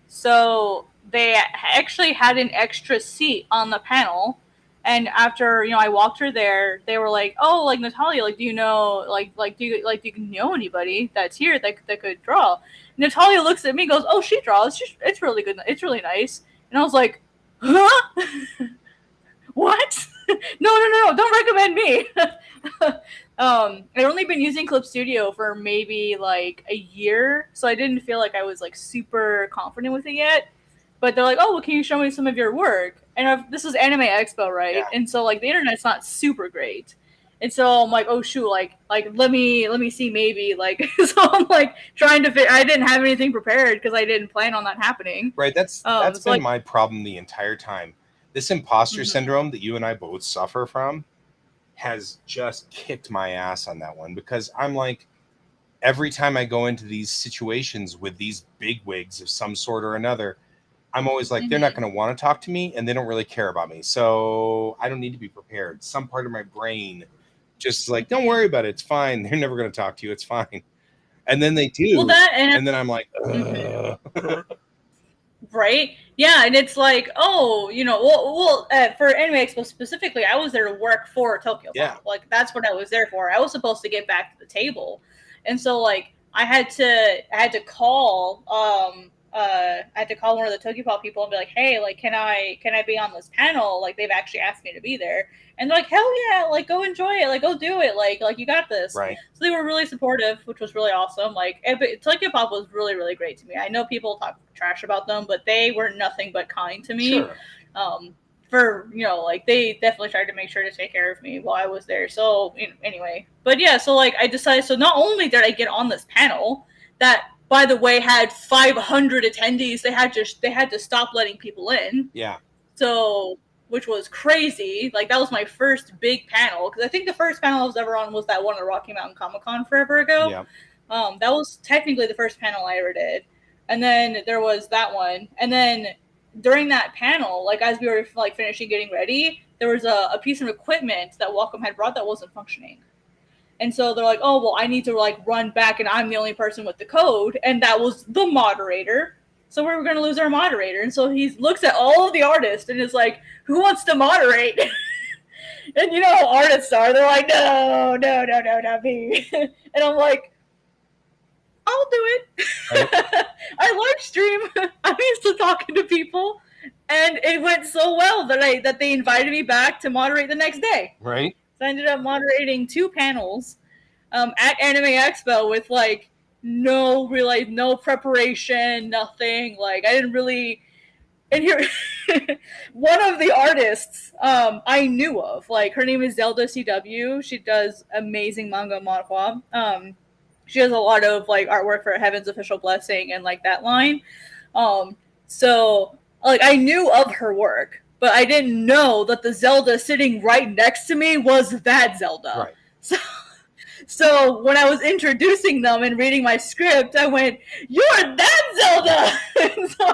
So they actually had an extra seat on the panel, and after I walked her there, they were like, "Oh, like Natalia, like do you know do you know anybody that's here that could draw?" Natalia looks at me, and goes, "Oh, she draws. It's really good. It's really nice." And I was like, "Huh? What? No! Don't recommend me." I'd only been using Clip Studio for maybe like a year, so I didn't feel like I was like super confident with it yet. But they're like, "Oh, well, can you show me some of your work?" And this is Anime Expo, right? Yeah. And so like the internet's not super great, and so I'm like, "Oh shoot, like let me see maybe like." So I'm like trying to fit. I didn't have anything prepared because I didn't plan on that happening. Right. That's been my problem the entire time. This imposter syndrome that you and I both suffer from has just kicked my ass on that one, because I'm like, every time I go into these situations with these bigwigs of some sort or another, I'm always like, they're not going to want to talk to me, and they don't really care about me, so I don't need to be prepared. Some part of my brain just like, don't worry about it, it's fine. They're never going to talk to you, it's fine. And then they do. Well, that and then I'm like, right? Yeah, and it's like, oh, for Anime Expo specifically, I was there to work for Tokyo Pop. Yeah. Like, that's what I was there for. I was supposed to get back to the table, and so like I had to call one of the Tokyo Pop people and be like, hey, like, can I be on this panel? Like, they've actually asked me to be there, and they're like, hell yeah, like, go enjoy it, like, go do it, like you got this. right. So they were really supportive, which was really awesome. Like, Tokyo Pop was really, really great to me. I know people talk trash about them, but they were nothing but kind to me. Sure. Like, they definitely tried to make sure to take care of me while I was there. So anyway, but yeah, so like I decided. So not only did I get on this panel that, by the way, had 500 attendees, they had to stop letting people in. Yeah. So, which was crazy. Like, that was my first big panel, because I think the first panel I was ever on was that one at Rocky Mountain Comic Con forever ago. Yeah. That was technically the first panel I ever did. And then there was that one. And then during that panel, like, as we were like finishing getting ready, there was a piece of equipment that Wacom had brought that wasn't functioning. And so they're like, oh, well, I need to like run back, and I'm the only person with the code. And that was the moderator. So we were going to lose our moderator. And so he looks at all of the artists and is like, who wants to moderate? And you know how artists are. They're like, no, not me. And I'm like, I'll do it. Right. I live stream. I'm used to talking to people. And it went so well that they invited me back to moderate the next day. Right. So I ended up moderating 2 panels at Anime Expo with like no preparation, nothing. Like, I didn't really. And here, one of the artists I knew of, like, her name is Zelda CW. She does amazing manga manhwa. She has a lot of like artwork for Heaven's Official Blessing and like that line. So like, I knew of her work, but I didn't know that the Zelda sitting right next to me was that Zelda. Right. So when I was introducing them and reading my script, I went, "You're that Zelda!" And so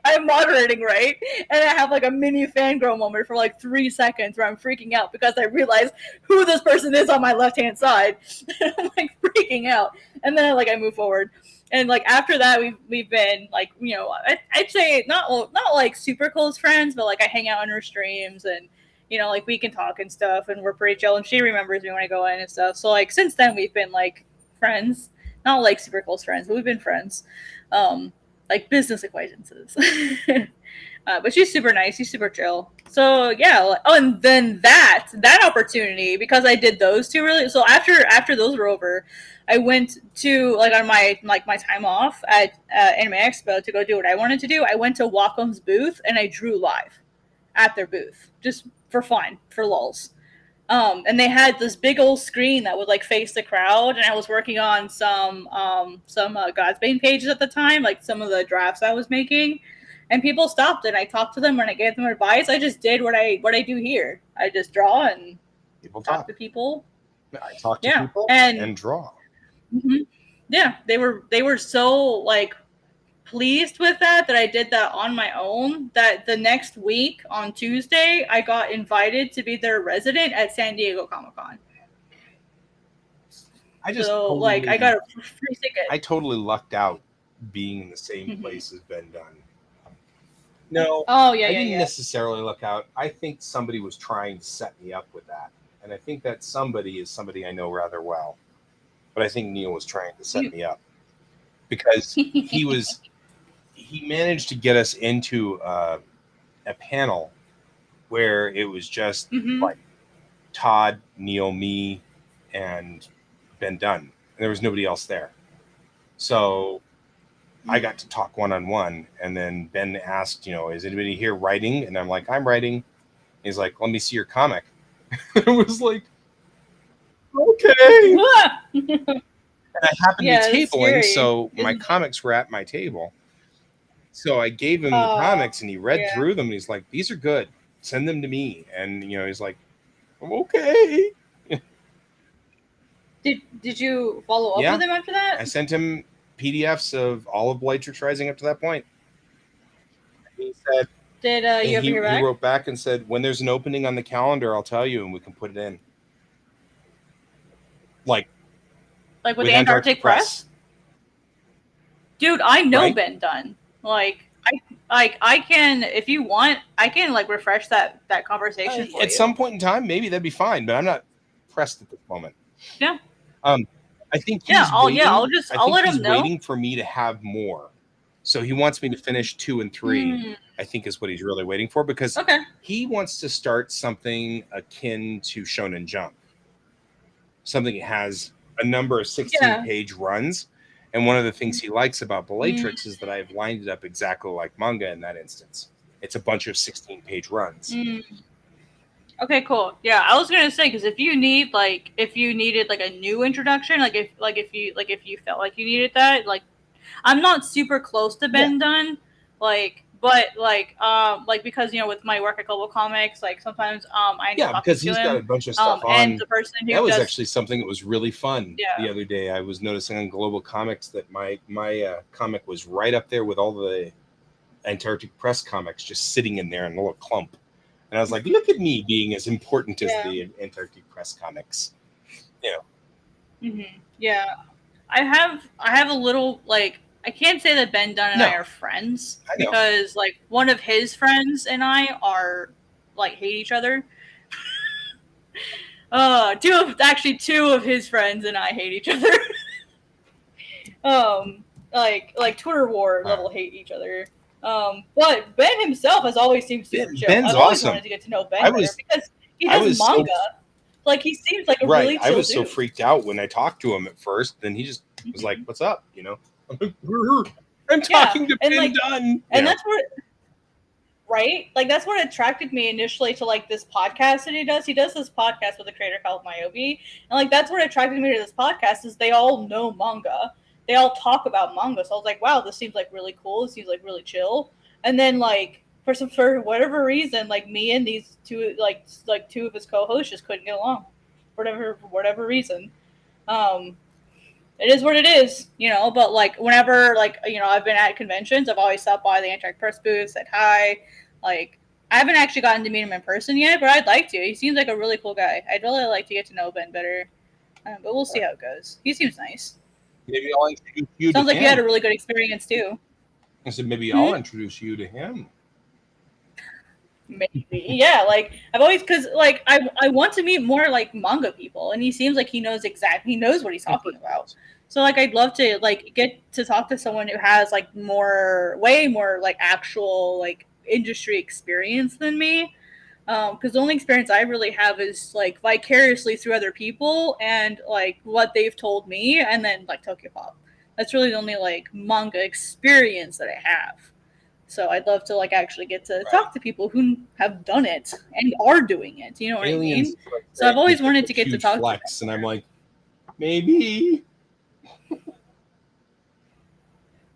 I'm moderating, right? And I have like a mini fangirl moment for like 3 seconds where I'm freaking out because I realize who this person is on my left-hand side. I'm like freaking out. And then I move forward. And like after that, we've been like, I'd say not like super close friends, but like I hang out on her streams, and like we can talk and stuff, and we're pretty chill, and she remembers me when I go in and stuff. So like since then we've been like friends, not like super close friends, but we've been friends, like business acquaintances. But she's super nice, she's super chill. So yeah. Oh, and then that opportunity, because I did those 2 really. So after those were over, I went to like on my time off at Anime Expo to go do what I wanted to do. I went to Wacom's booth and I drew live at their booth just for fun, for lulz. And they had this big old screen that would like face the crowd, and I was working on some Godsbane pages at the time, like some of the drafts I was making. And people stopped and I talked to them and I gave them advice. I just did what I do here. I just draw and people talk to people. I talk to people and draw. Mm-hmm. Yeah, they were so like pleased with that I did that on my own, that the next week on Tuesday I got invited to be their resident at San Diego Comic-Con. I got a free ticket. I totally lucked out being in the same place as Ben Dunn. No, I didn't necessarily luck out. I think somebody was trying to set me up with that, and I think that somebody is somebody I know rather well. But I think Neil was trying to set me up because he managed to get us into a panel where it was just like Todd, Neil, me, and Ben Dunn. And there was nobody else there. So I got to talk one-on-one, and then Ben asked, is anybody here writing? And I'm like, I'm writing. He's like, let me see your comic. It was like, okay. And I happened to be tabling, so my comics were at my table. So I gave him the comics, and he read through them, and he's like, these are good. Send them to me. And, he's like, okay. Did you follow up with him after that? I sent him PDFs of all of Blight's Rising up to that point. He said, "Did you ever hear back?" He wrote back and said, "When there's an opening on the calendar, I'll tell you, and we can put it in." Like with the Antarctic Press? Dude, I know Right? Ben Dunn. I can, if you want, I can like refresh that conversation for At you. some point in time, maybe that'd be fine, but I'm not pressed at this moment. Yeah. I think Yeah, he's I'll waiting. I'll let him know. Waiting for me to have more. So he wants me to finish 2 and 3. I think is what he's really waiting for, because Okay. he wants to start something akin to Shonen Jump. Something that has a number of 16-page runs. And one of the things he likes about Bellatrix is that I've lined it up exactly like manga in that instance. It's a bunch of 16-page runs. Okay, cool. Yeah, I was gonna say, because if you needed like a new introduction, if you felt like you needed that, like, I'm not super close to Ben Dunn, but because with my work at Global Comics, like sometimes I end up talking because to he's him, got a bunch of stuff on. and the person who that was does, actually something that was really fun the other day. I was noticing on Global Comics that my comic was right up there with all the Antarctic Press comics, just sitting in there in a little clump. And I was like, look at me being as important as the Antarctic Press comics. Yeah, I have a little, like, I can't say that Ben Dunn and I are friends, because like one of his friends and I are like hate each other. Two of his friends and I hate each other. Like Twitter war level hate each other. But Ben himself has always seemed super chill. Ben's I've always awesome. wanted to get to know Ben better, because he does manga. Like, he seems like a really chill I was dude. so freaked out when I talked to him at first. Then he just was like, "What's up?" I'm talking to Ben Dunn, and that's what. Right? Like, that's what attracted me initially to like this podcast that he does. He does this podcast with a creator called Myobi. And like, that's what attracted me to this podcast, is they all know manga. They all talk about manga. So I was like, wow, this seems like really cool. This seems like really chill. And then like for whatever reason, like me and these two two of his co-hosts just couldn't get along. For whatever reason. It is what it is, but like whenever I've been at conventions, I've always stopped by the Antarctic Press booth, said hi. Like, I haven't actually gotten to meet him in person yet, but I'd like to. He seems like a really cool guy. I'd really like to get to know Ben better, but we'll see how it goes. He seems nice. Maybe I'll introduce you Sounds to like him. you had a really good experience too. I said maybe I'll introduce you to him. Maybe, yeah. Like, I've always, because like I want to meet more like manga people, and he seems like he knows what he's talking about. So like, I'd love to like get to talk to someone who has like way more like actual like industry experience than me. Because the only experience I really have is like vicariously through other people and like what they've told me, and then like Tokyo Pop. That's really the only like manga experience that I have. So I'd love to like actually get to talk to people who have done it and are doing it. You know what I mean? So I've always wanted to get to talk to them. And I'm like, maybe.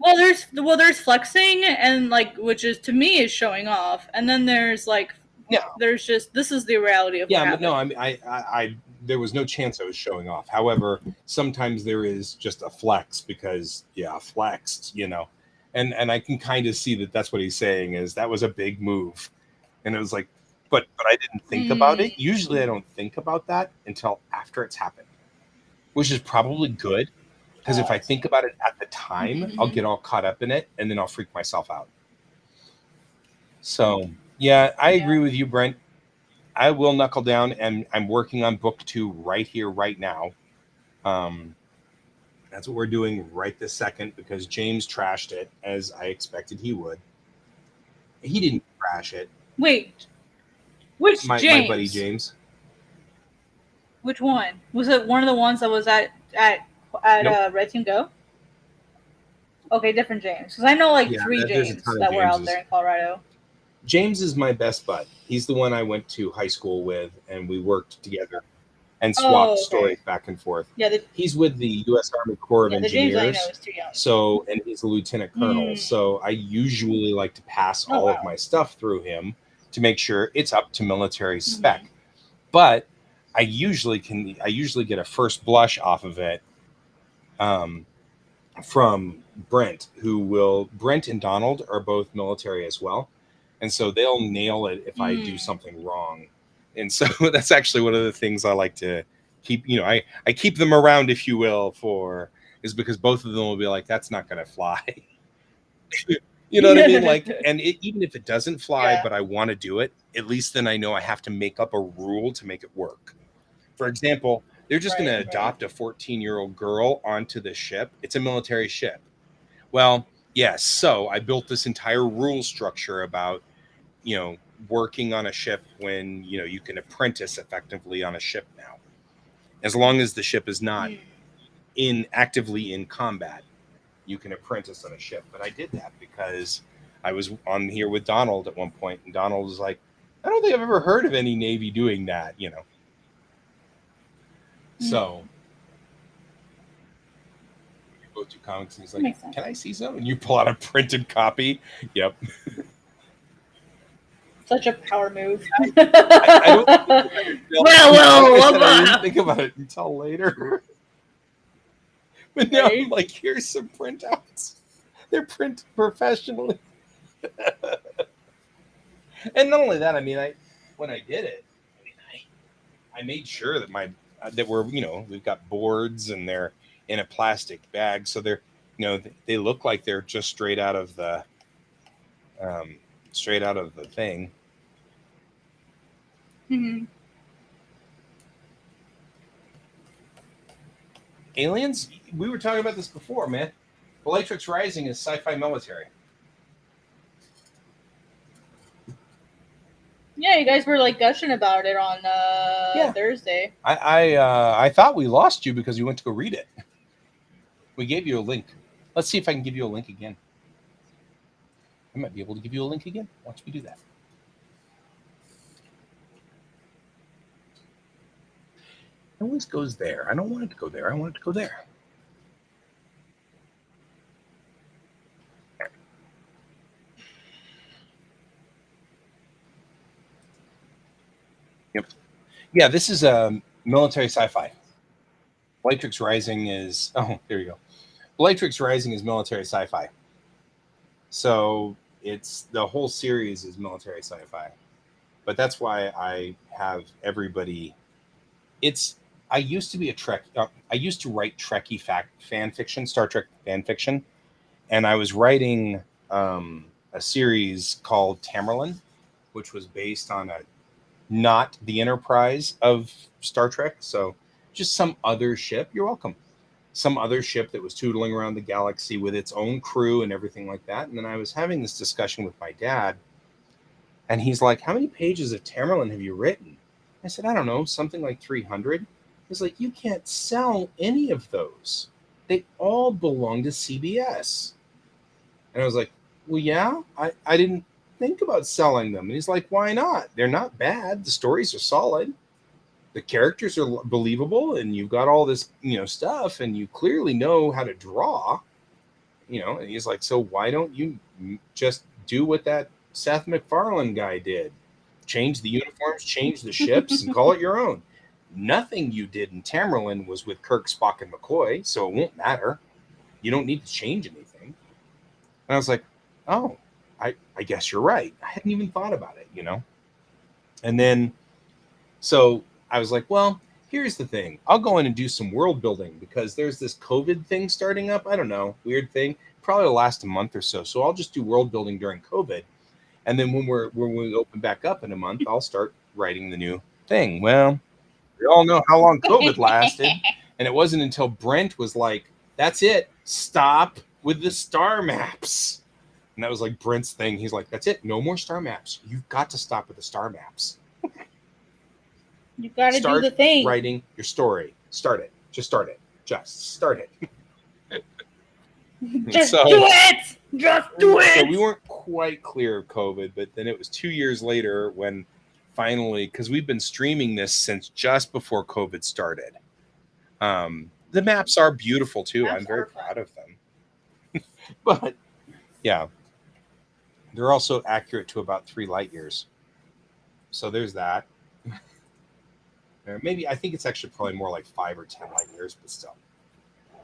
Well, there's flexing, and like, which is to me is showing off, and then there's like, there's just, this is the reality of what happened. No, I there was no chance I was showing off. However, sometimes there is just a flex because flexed, and I can kind of see that that's what he's saying, is that was a big move, and it was like, but I didn't think about it. Usually I don't think about that until after it's happened, which is probably good. Because if I think about it at the time, I'll get all caught up in it, and then I'll freak myself out. So, I agree with you, Brent. I will knuckle down, and I'm working on book 2 right here, right now. That's what we're doing right this second, because James trashed it, as I expected he would. He didn't trash it. Wait, which my buddy James. Which one? Was it one of the ones that was at Nope. Red Team Go? Okay, different James. Because I know like 3 James that were out there in Colorado. James is my best bud. He's the one I went to high school with, and we worked together and swapped stories back and forth. Yeah, he's with the U.S. Army Corps of Engineers. The James I know is too young. So, and he's a lieutenant colonel. So I usually like to pass all of my stuff through him to make sure it's up to military spec. But I usually get a first blush off of it from Brent, Brent and Donald are both military as well. And so they'll nail it if I do something wrong. And so that's actually one of the things I like to keep, I keep them around, if you will, for is because both of them will be like, that's not going to fly. You know what I mean? Like, and even if it doesn't fly, Yeah. but I want to do it, at least then I know I have to make up a rule to make it work. For example, they're just going to adopt a 14-year-old girl onto the ship. It's a military ship. Well, yes. So I built this entire rule structure about, working on a ship when, you can apprentice effectively on a ship now, as long as the ship is not actively in combat. You can apprentice on a ship. But I did that because I was on here with Donald at one point, and Donald was like, I don't think I've ever heard of any Navy doing that, So you go to comics and he's like, can I see some? And you pull out a printed copy. Yep. Such a power move. I didn't think about it until later. But now I'm like, here's some printouts. They're printed professionally. And not only that, I mean, when I did it, I made sure that we've got boards and they're in a plastic bag, so they're, they look like they're just straight out of the thing. Mm-hmm. Aliens? We were talking about this before, man. Bellatrix Rising is sci-fi military. Yeah, you guys were like gushing about it on Thursday. I thought we lost you because you went to go read it. We gave you a link. Let's see if I can give you a link again. I might be able to give you a link again. Watch me do that. It always goes there. I don't want it to go there. I want it to go there. Yep. Yeah, this is a military sci-fi. Bellatrix Rising is... Oh, there you go. Bellatrix Rising is military sci-fi. So it's the whole series is military sci-fi. But that's why I have everybody... I used to be a Trek. I used to write Trekkie fan fiction, Star Trek fan fiction, and I was writing a series called Tamerlane, which was based on not the Enterprise of Star Trek, so just some other ship. You're welcome. Some other ship that was tootling around the galaxy with its own crew and everything like that. And then I was having this discussion with my dad, and he's like, "How many pages of Tamerlane have you written?" I said, "I don't know, something like 300." He's like, "You can't sell any of those. They all belong to CBS." And I was like, "Well, yeah, I didn't think about selling them." And he's like, "Why not? They're not bad. The stories are solid. The characters are believable, and you've got all this, stuff, and you clearly know how to draw." And he's like, "So why don't you just do what that Seth MacFarlane guy did? Change the uniforms, change the ships, and call it your own. Nothing you did in Tamerlane was with Kirk, Spock, and McCoy, so it won't matter. You don't need to change anything." And I was like, "Oh, I guess you're right. I hadn't even thought about it, And then, so I was like, well, here's the thing. I'll go in and do some world building because there's this COVID thing starting up. I don't know, weird thing. Probably will last a month or so. So I'll just do world building during COVID. And then when we open back up in a month, I'll start writing the new thing." Well, we all know how long COVID lasted. And it wasn't until Brent was like, "That's it. Stop with the star maps." And that was like Brent's thing. He's like, "That's it. No more star maps. You've got to stop with the star maps. You got to do the thing. Writing your story. Start it. Just start it. Just start it." Just do it. Just do it. So we weren't quite clear of COVID, but then it was 2 years later when finally, because we've been streaming this since just before COVID started. The maps are beautiful too. I'm very proud of them. But yeah, they're also accurate to about 3 light years. So there's that. Or maybe I think it's actually probably more like 5 or 10 light years, but still,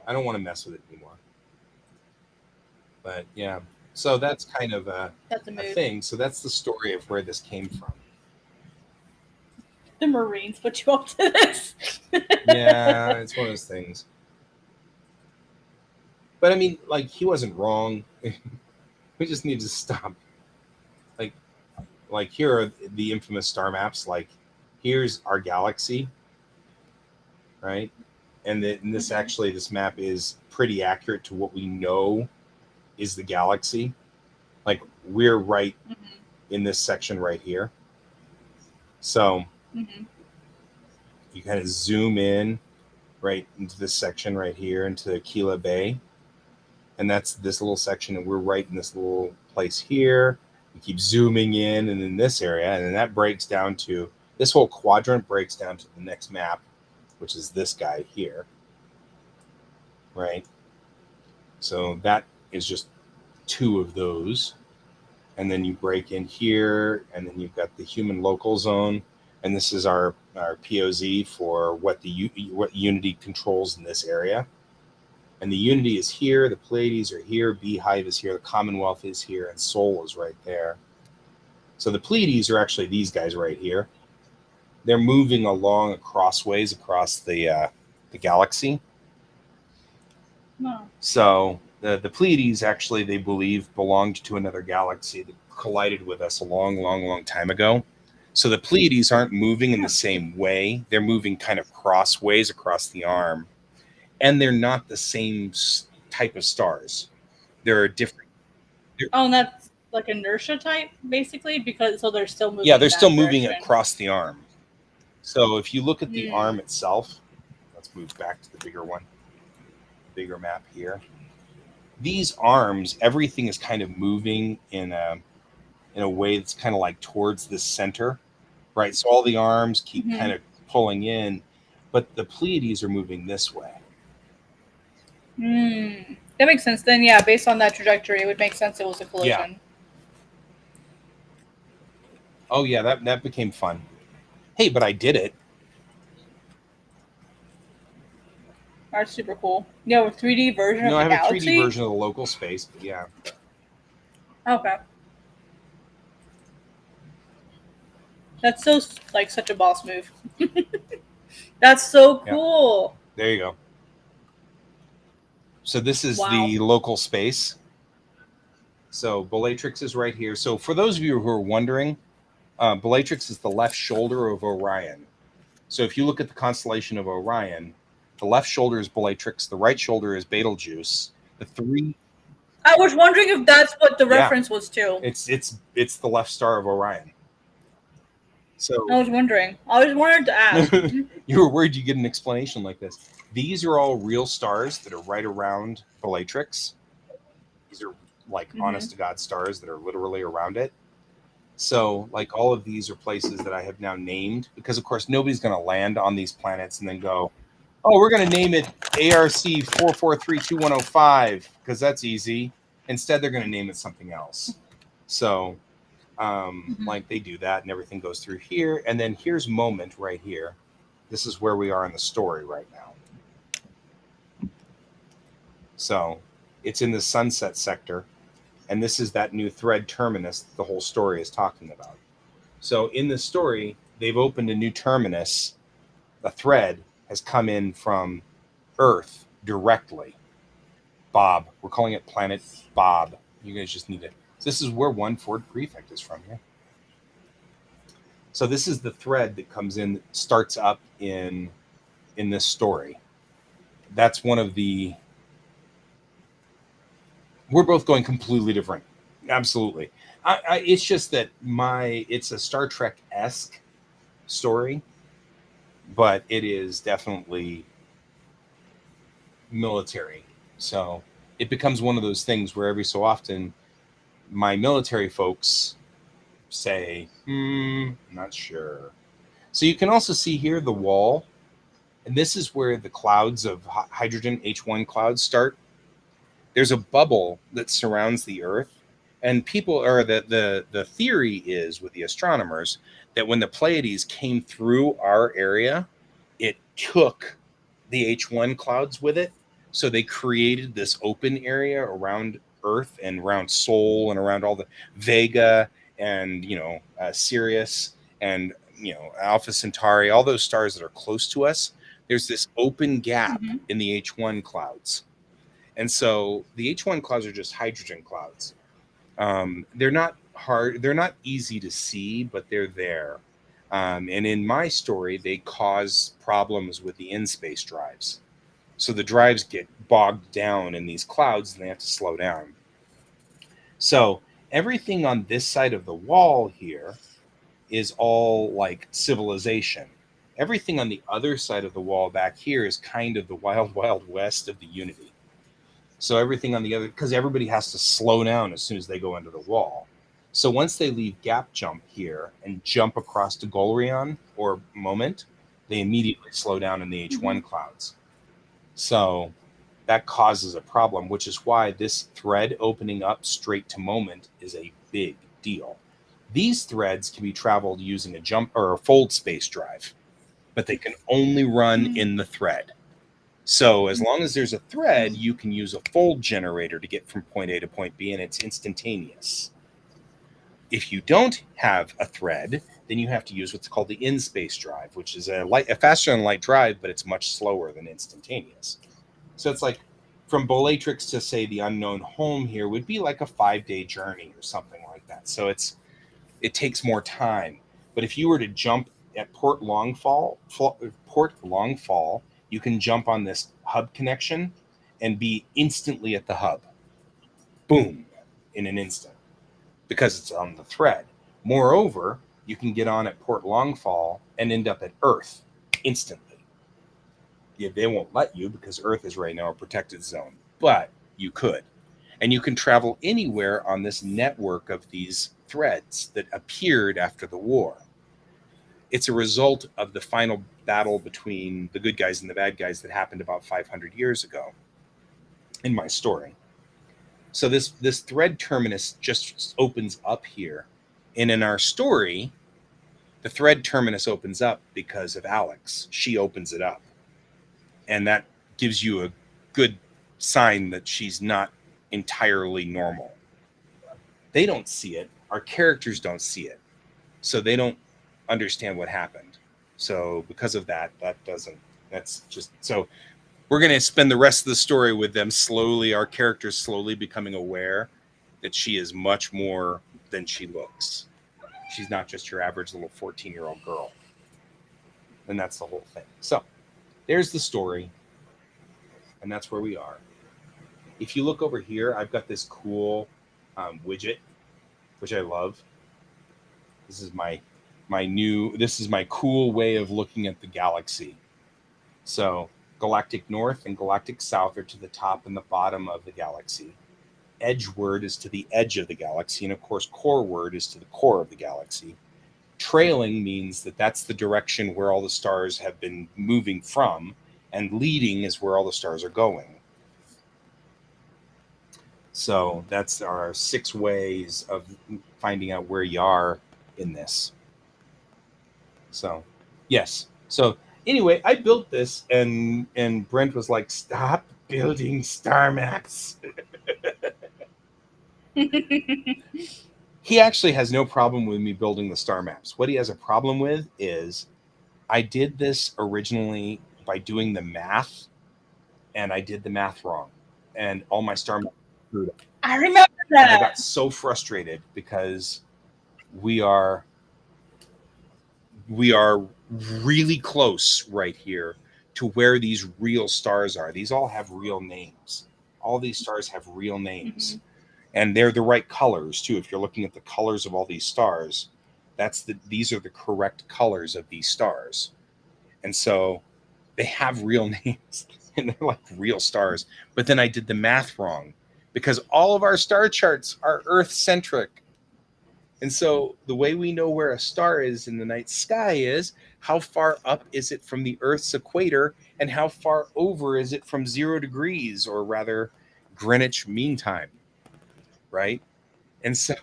I don't want to mess with it anymore. But yeah, so that's kind of a thing. So that's the story of where this came from. The Marines put you up to this. Yeah, it's one of those things. But I mean, like, he wasn't wrong. We just need to stop. Like here are the infamous star maps. Like, here's our galaxy, right? And this actually, this map is pretty accurate to what we know is the galaxy. Like, we're right in this section right here. So you kind of zoom in right into this section right here into Aquila Bay. And that's this little section, and we're right in this little place here. We keep zooming in and in this area, and then that breaks down to, this whole quadrant breaks down to the next map, which is this guy here, right? So that is just 2 of those. And then you break in here, and then you've got the human local zone, and this is our POZ for what what Unity controls in this area. And the Unity is here, the Pleiades are here, Beehive is here, the Commonwealth is here, and Sol is right there. So the Pleiades are actually these guys right here. They're moving along crossways across the galaxy. No. So the Pleiades actually, they believe, belonged to another galaxy that collided with us a long time ago. So the Pleiades aren't moving in the same way. They're moving kind of crossways across the arm. And they're not the same type of stars. They're different. Oh, and that's like inertia type, basically, because so they're still moving. Yeah, they're still direction. moving across the arm. So if you look at the arm itself, let's move back to the bigger one, bigger map here. These arms, everything is kind of moving in a way that's kind of like towards the center, right? So all the arms keep kind of pulling in, but the Pleiades are moving this way. That makes sense. Then, yeah, based on that trajectory, it would make sense it was a collision. Yeah. Oh yeah, that became fun. Hey, but I did it. That's super cool. You know, a 3D version of the galaxy? No, I have a 3D version of the local space, but yeah. Okay. That's so, like, such a boss move. That's so cool. Yeah. There you go. So this is the local space. So Bellatrix is right here. So for those of you who are wondering, Bellatrix is the left shoulder of Orion. So if you look at the constellation of Orion, the left shoulder is Bellatrix, the right shoulder is Betelgeuse. I was wondering if that's what the reference was to. It's the left star of Orion. So I was wondering. I always wanted to ask. You were worried you get an explanation like this. These are all real stars that are right around Bellatrix. These are like honest to God stars that are literally around it. So like all of these are places that I have now named, because of course nobody's going to land on these planets and then go, oh, we're going to name it ARC 4432105 because that's easy. Instead, they're going to name it something else. So like they do that and everything goes through here. And then here's Moment right here. This is where we are in the story right now. So it's in the sunset sector. And this is that new thread terminus that the whole story is talking about. So in the story, they've opened a new terminus. A thread has come in from Earth directly. Bob. We're calling it Planet Bob. You guys just need to... This is where one Ford Prefect is from here. So this is the thread that comes in, that starts up in this story. That's one of the... We're both going completely different. Absolutely. It's just that it's a Star Trek-esque story, but it is definitely military. So it becomes one of those things where every so often my military folks say, not sure. So you can also see here the wall, and this is where the clouds of hydrogen H1 clouds start. There's a bubble that surrounds the Earth, and the theory is with the astronomers that when the Pleiades came through our area, it took the H1 clouds with it. So they created this open area around Earth and around Sol and around all the Vega and, Sirius and, Alpha Centauri, all those stars that are close to us. There's this open gap in the H1 clouds. And so the H1 clouds are just hydrogen clouds. They're not hard, they're not easy to see, but they're there. And in my story, they cause problems with the in-space drives. So the drives get bogged down in these clouds and they have to slow down. So everything on this side of the wall here is all like civilization. Everything on the other side of the wall back here is kind of the wild, wild west of the Unity. So everything on the other, because everybody has to slow down as soon as they go into the wall. So once they leave gap jump here and jump across to Golrion or Moment, they immediately slow down in the H1 clouds. So that causes a problem, which is why this thread opening up straight to Moment is a big deal. These threads can be traveled using a jump or a fold space drive, but they can only run in the thread. So as long as there's a thread, you can use a fold generator to get from point A to point B, and it's instantaneous. If you don't have a thread, then you have to use what's called the in-space drive, which is a faster than light drive, but it's much slower than instantaneous. So it's like from Bolatrix to, say, the Unknown Home here would be like a 5-day journey or something like that. So it takes more time. But if you were to jump at Port Longfall, you can jump on this hub connection and be instantly at the hub. Boom, in an instant, because it's on the thread. Moreover, you can get on at Port Longfall and end up at Earth instantly. Yeah, they won't let you because Earth is right now a protected zone, but you could. And you can travel anywhere on this network of these threads that appeared after the war. It's a result of the final battle between the good guys and the bad guys that happened about 500 years ago in my story. So this thread terminus just opens up here. And in our story, the thread terminus opens up because of Alex. She opens it up. And that gives you a good sign that she's not entirely normal. They don't see it. Our characters don't see it. So they don't understand what happened. So because of that, that's just, so we're going to spend the rest of the story with them slowly, our characters slowly becoming aware that she is much more than she looks. She's not just your average little 14-year-old girl. And that's the whole thing. So there's the story. And that's where we are. If you look over here, I've got this cool widget, which I love. This is my cool way of looking at the galaxy. So galactic north and galactic south are to the top and the bottom of the galaxy. Edgeward is to the edge of the galaxy, and of course coreward is to the core of the galaxy. Trailing means that that's the direction where all the stars have been moving from, and leading is where all the stars are going. So that's our 6 ways of finding out where you are in this. So, yes. So anyway, I built this, and Brent was like, "Stop building star maps." He actually has no problem with me building the star maps. What he has a problem with is I did this originally by doing the math, and I did the math wrong, and all my star maps screwed up. I remember that. And I got so frustrated because we are really close right here to where these real stars are. These all have real names. All these stars have real names. Mm-hmm. And they're the right colors too. If you're looking at the colors of all these stars, these are the correct colors of these stars. And so they have real names and they're like real stars. But then I did the math wrong because all of our star charts are Earth-centric. And so the way we know where a star is in the night sky is how far up is it from the Earth's equator and how far over is it from 0 degrees, or rather Greenwich Mean Time, right? And so...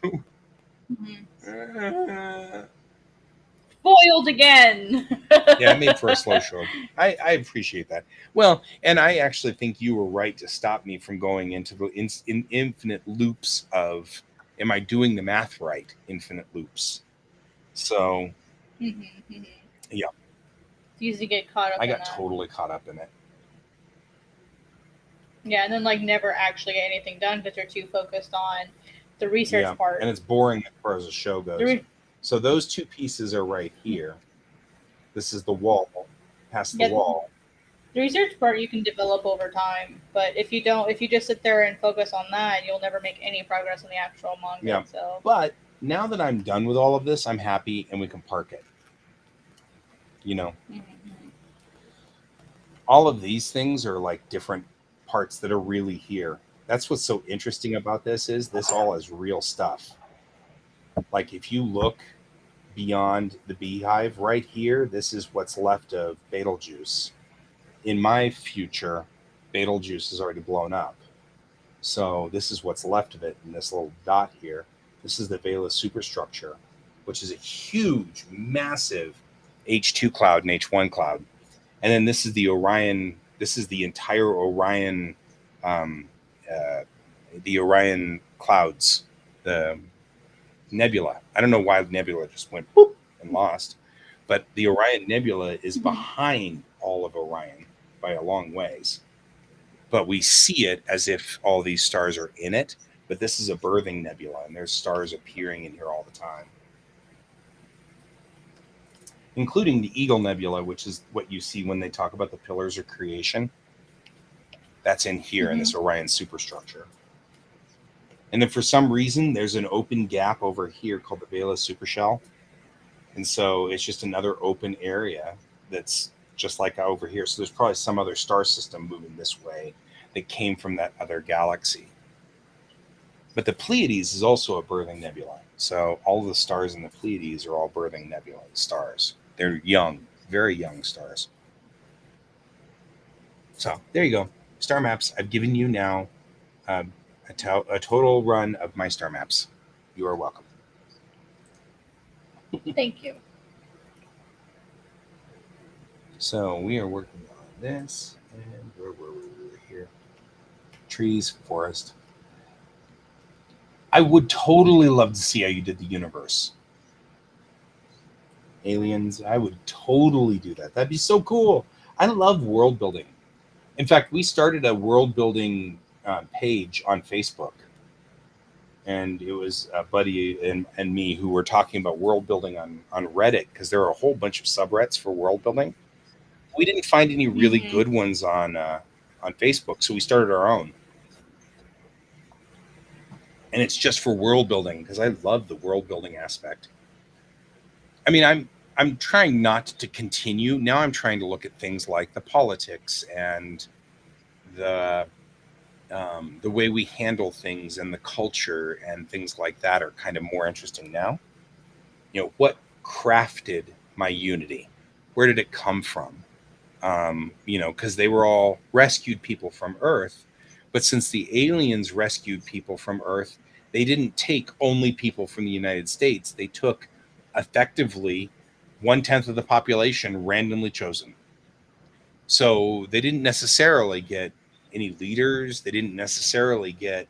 Foiled again. Yeah, I made for a slow show. I appreciate that. Well, and I actually think you were right to stop me from going into the infinite loops of, am I doing the math right? Infinite loops. So, yeah. It's easy to get caught up in that. I got totally caught up in it. Yeah, and then like never actually get anything done because you're too focused on the research part. And it's boring as far as the show goes. The So those two pieces are right here. This is the wall, past the wall. The research part you can develop over time, but if you just sit there and focus on that, you'll never make any progress in the actual manga. Yeah. So, but now that I'm done with all of this, I'm happy, and we can park it. You know, all of these things are like different parts that are really here. That's what's so interesting about this is this all is real stuff. Like if you look beyond the beehive right here, this is what's left of Betelgeuse. In my future, Betelgeuse is already blown up. So this is what's left of it in this little dot here. This is the Vela superstructure, which is a huge, massive H2 cloud and H1 cloud. And then this is the Orion. This is the entire Orion, the Orion clouds, the nebula. I don't know why the nebula just went boop and lost, but the Orion Nebula is behind all of Orion by a long ways. But we see it as if all these stars are in it. But this is a birthing nebula, and there's stars appearing in here all the time, including the Eagle Nebula, which is what you see when they talk about the pillars of creation. That's in here in this Orion superstructure. And then for some reason, there's an open gap over here called the Vela supershell. And so it's just another open area that's just like over here. So there's probably some other star system moving this way that came from that other galaxy. But the Pleiades is also a birthing nebula. So all of the stars in the Pleiades are all birthing nebula stars. They're young, very young stars. So there you go. Star maps. I've given you now a total run of my star maps. You are welcome. Thank you. So we are working on this. And where were we? We were here. Trees, forest. I would totally love to see how you did the universe. Aliens, I would totally do that. That'd be so cool. I love world building. In fact, we started a world building page on Facebook. And it was a buddy and me who were talking about world building on Reddit, because there are a whole bunch of subreddits for world building. We didn't find any really good ones on Facebook, so we started our own. And it's just for world building, because I love the world building aspect. I mean, I'm trying not to continue. Now I'm trying to look at things like the politics and the way we handle things and the culture and things like that are kind of more interesting now. You know, what crafted my unity? Where did it come from? You know, because they were all rescued people from Earth. But since the aliens rescued people from Earth, they didn't take only people from the United States. They took effectively 1/10 of the population randomly chosen. So they didn't necessarily get any leaders. They didn't necessarily get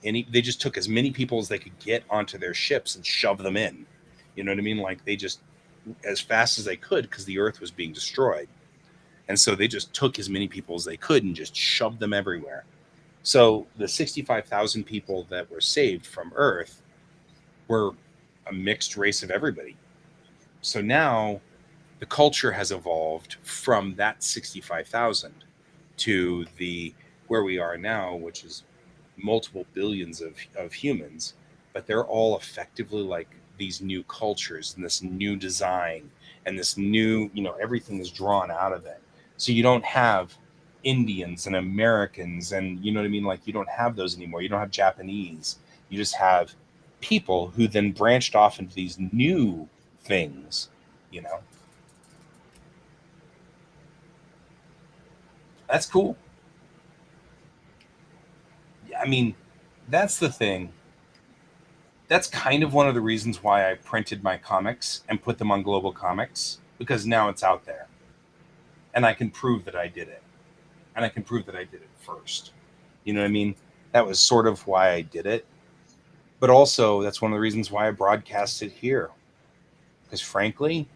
any. They just took as many people as they could get onto their ships and shove them in. You know what I mean? Like they just, as fast as they could, because the Earth was being destroyed. And so they just took as many people as they could and just shoved them everywhere. So the 65,000 people that were saved from Earth were a mixed race of everybody. So now the culture has evolved from that 65,000 to the where we are now, which is multiple billions of humans, but they're all effectively like these new cultures and this new design and this new, you know, everything is drawn out of it. So you don't have Indians and Americans and, you know what I mean? Like you don't have those anymore. You don't have Japanese. You just have people who then branched off into these new things, you know? That's cool. I mean, that's the thing. That's kind of one of the reasons why I printed my comics and put them on Global Comics, because now it's out there. And I can prove that I did it. And I can prove that I did it first. You know what I mean? That was sort of why I did it. But also, that's one of the reasons why I broadcast it here. Because frankly,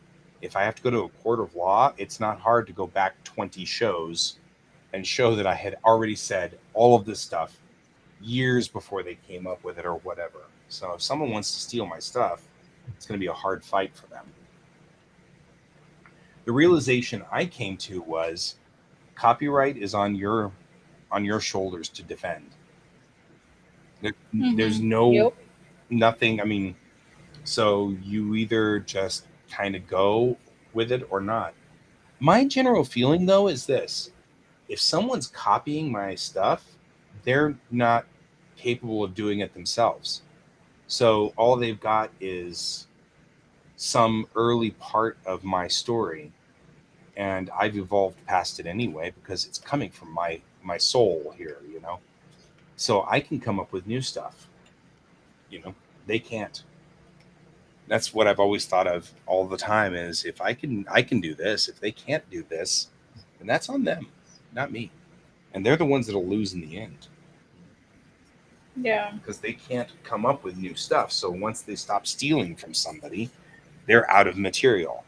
if I have to go to a court of law, it's not hard to go back 20 shows and show that I had already said all of this stuff years before they came up with it or whatever. So if someone wants to steal my stuff, it's going to be a hard fight for them. The realization I came to was copyright is on your shoulders to defend. There's no nothing. I mean, so you either just kind of go with it or not. My general feeling though is this: if someone's copying my stuff, they're not capable of doing it themselves. So all they've got is some early part of my story, and I've evolved past it anyway because it's coming from my soul here, you know. So I can come up with new stuff. You know, they can't. That's what I've always thought of all the time is if I can do this. If they can't do this, then that's on them, not me. And they're the ones that'll lose in the end. Yeah. Because they can't come up with new stuff. So once they stop stealing from somebody, they're out of material.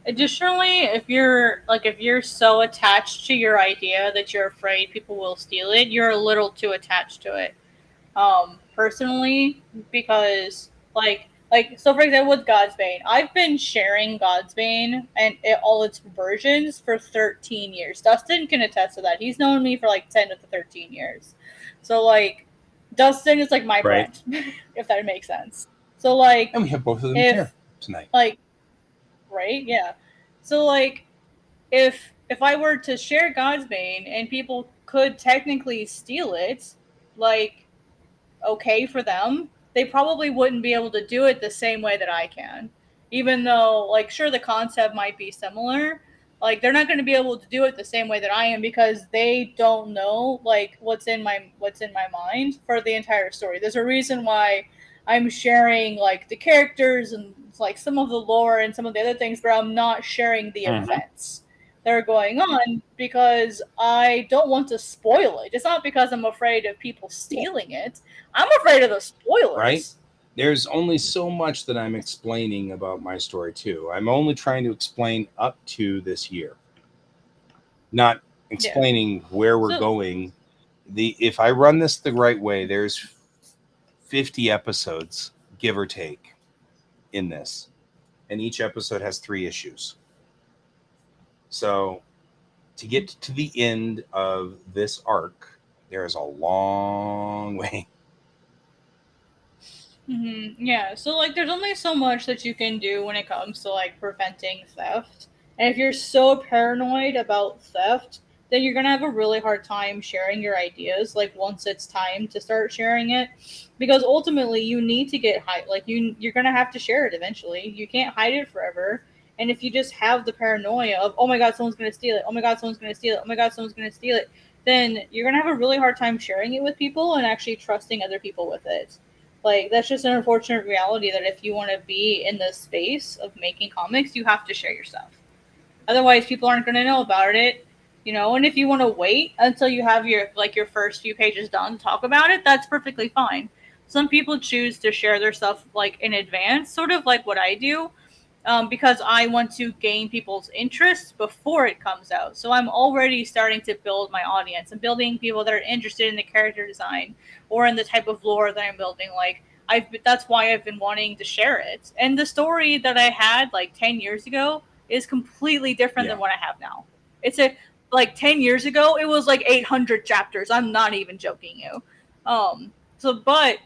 Additionally, if you're so attached to your idea that you're afraid people will steal it, you're a little too attached to it. Personally, because so for example with Godsbane, I've been sharing Godsbane and all its versions for 13 years. Dustin can attest to that. He's known me for like 10 of the 13 years. So like Dustin is like my Right. friend, if that makes sense. So like, and we have both of them here tonight. Like, right? Yeah. So like, if I were to share Godsbane and people could technically steal it, like, okay for them, they probably wouldn't be able to do it the same way that I can. Even though, like, sure, the concept might be similar, like, they're not going to be able to do it the same way that I am because they don't know, like, what's in my mind for the entire story. There's a reason why I'm sharing, like, the characters and, like, some of the lore and some of the other things, but I'm not sharing the events that are going on because I don't want to spoil it. It's not because I'm afraid of people stealing it. I'm afraid of the spoilers. Right? There's only so much that I'm explaining about my story too. I'm only trying to explain up to this year, not explaining where we're going. If I run this the right way, there's 50 episodes, give or take, in this, and each episode has 3 issues. So to get to the end of this arc, there is a long way. Yeah, so like there's only so much that you can do when it comes to like preventing theft. And if you're so paranoid about theft, then you're gonna have a really hard time sharing your ideas like once it's time to start sharing it. Because ultimately you need to get you're gonna have to share it eventually. You can't hide it forever. And if you just have the paranoia of, oh my god, someone's gonna steal it, oh my god, someone's gonna steal it, oh my god, someone's gonna steal it, then you're gonna have a really hard time sharing it with people and actually trusting other people with it. Like, that's just an unfortunate reality that if you want to be in the space of making comics, you have to share your stuff. Otherwise, people aren't going to know about it, you know? And if you want to wait until you have your first few pages done to talk about it, that's perfectly fine. Some people choose to share their stuff, like, in advance, sort of like what I do, because I want to gain people's interest before it comes out. So I'm already starting to build my audience. I'm building people that are interested in the character design or in the type of lore that I'm building. Like, that's why I've been wanting to share it. And the story that I had like 10 years ago is completely different than what I have now. It's like 10 years ago, it was like 800 chapters. I'm not even joking you. But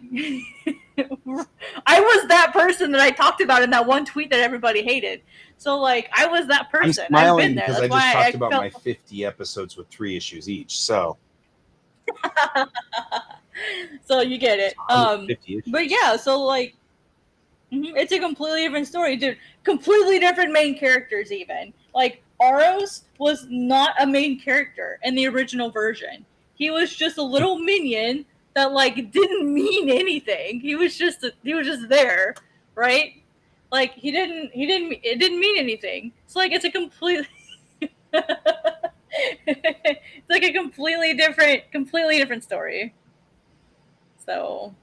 I was that person that I talked about in that one tweet that everybody hated. So, like, I was that person. I'm smiling I've been there. because That's I just why talked about my 50 episodes with 3 issues each. So, so you get it. But yeah, so like, it's a completely different story, dude. Completely different main characters, even. Like, Aros was not a main character in the original version. He was just a little minion that like didn't mean anything. He was just there, right? Like it didn't mean anything. It's like it's a completely it's like a completely different story. So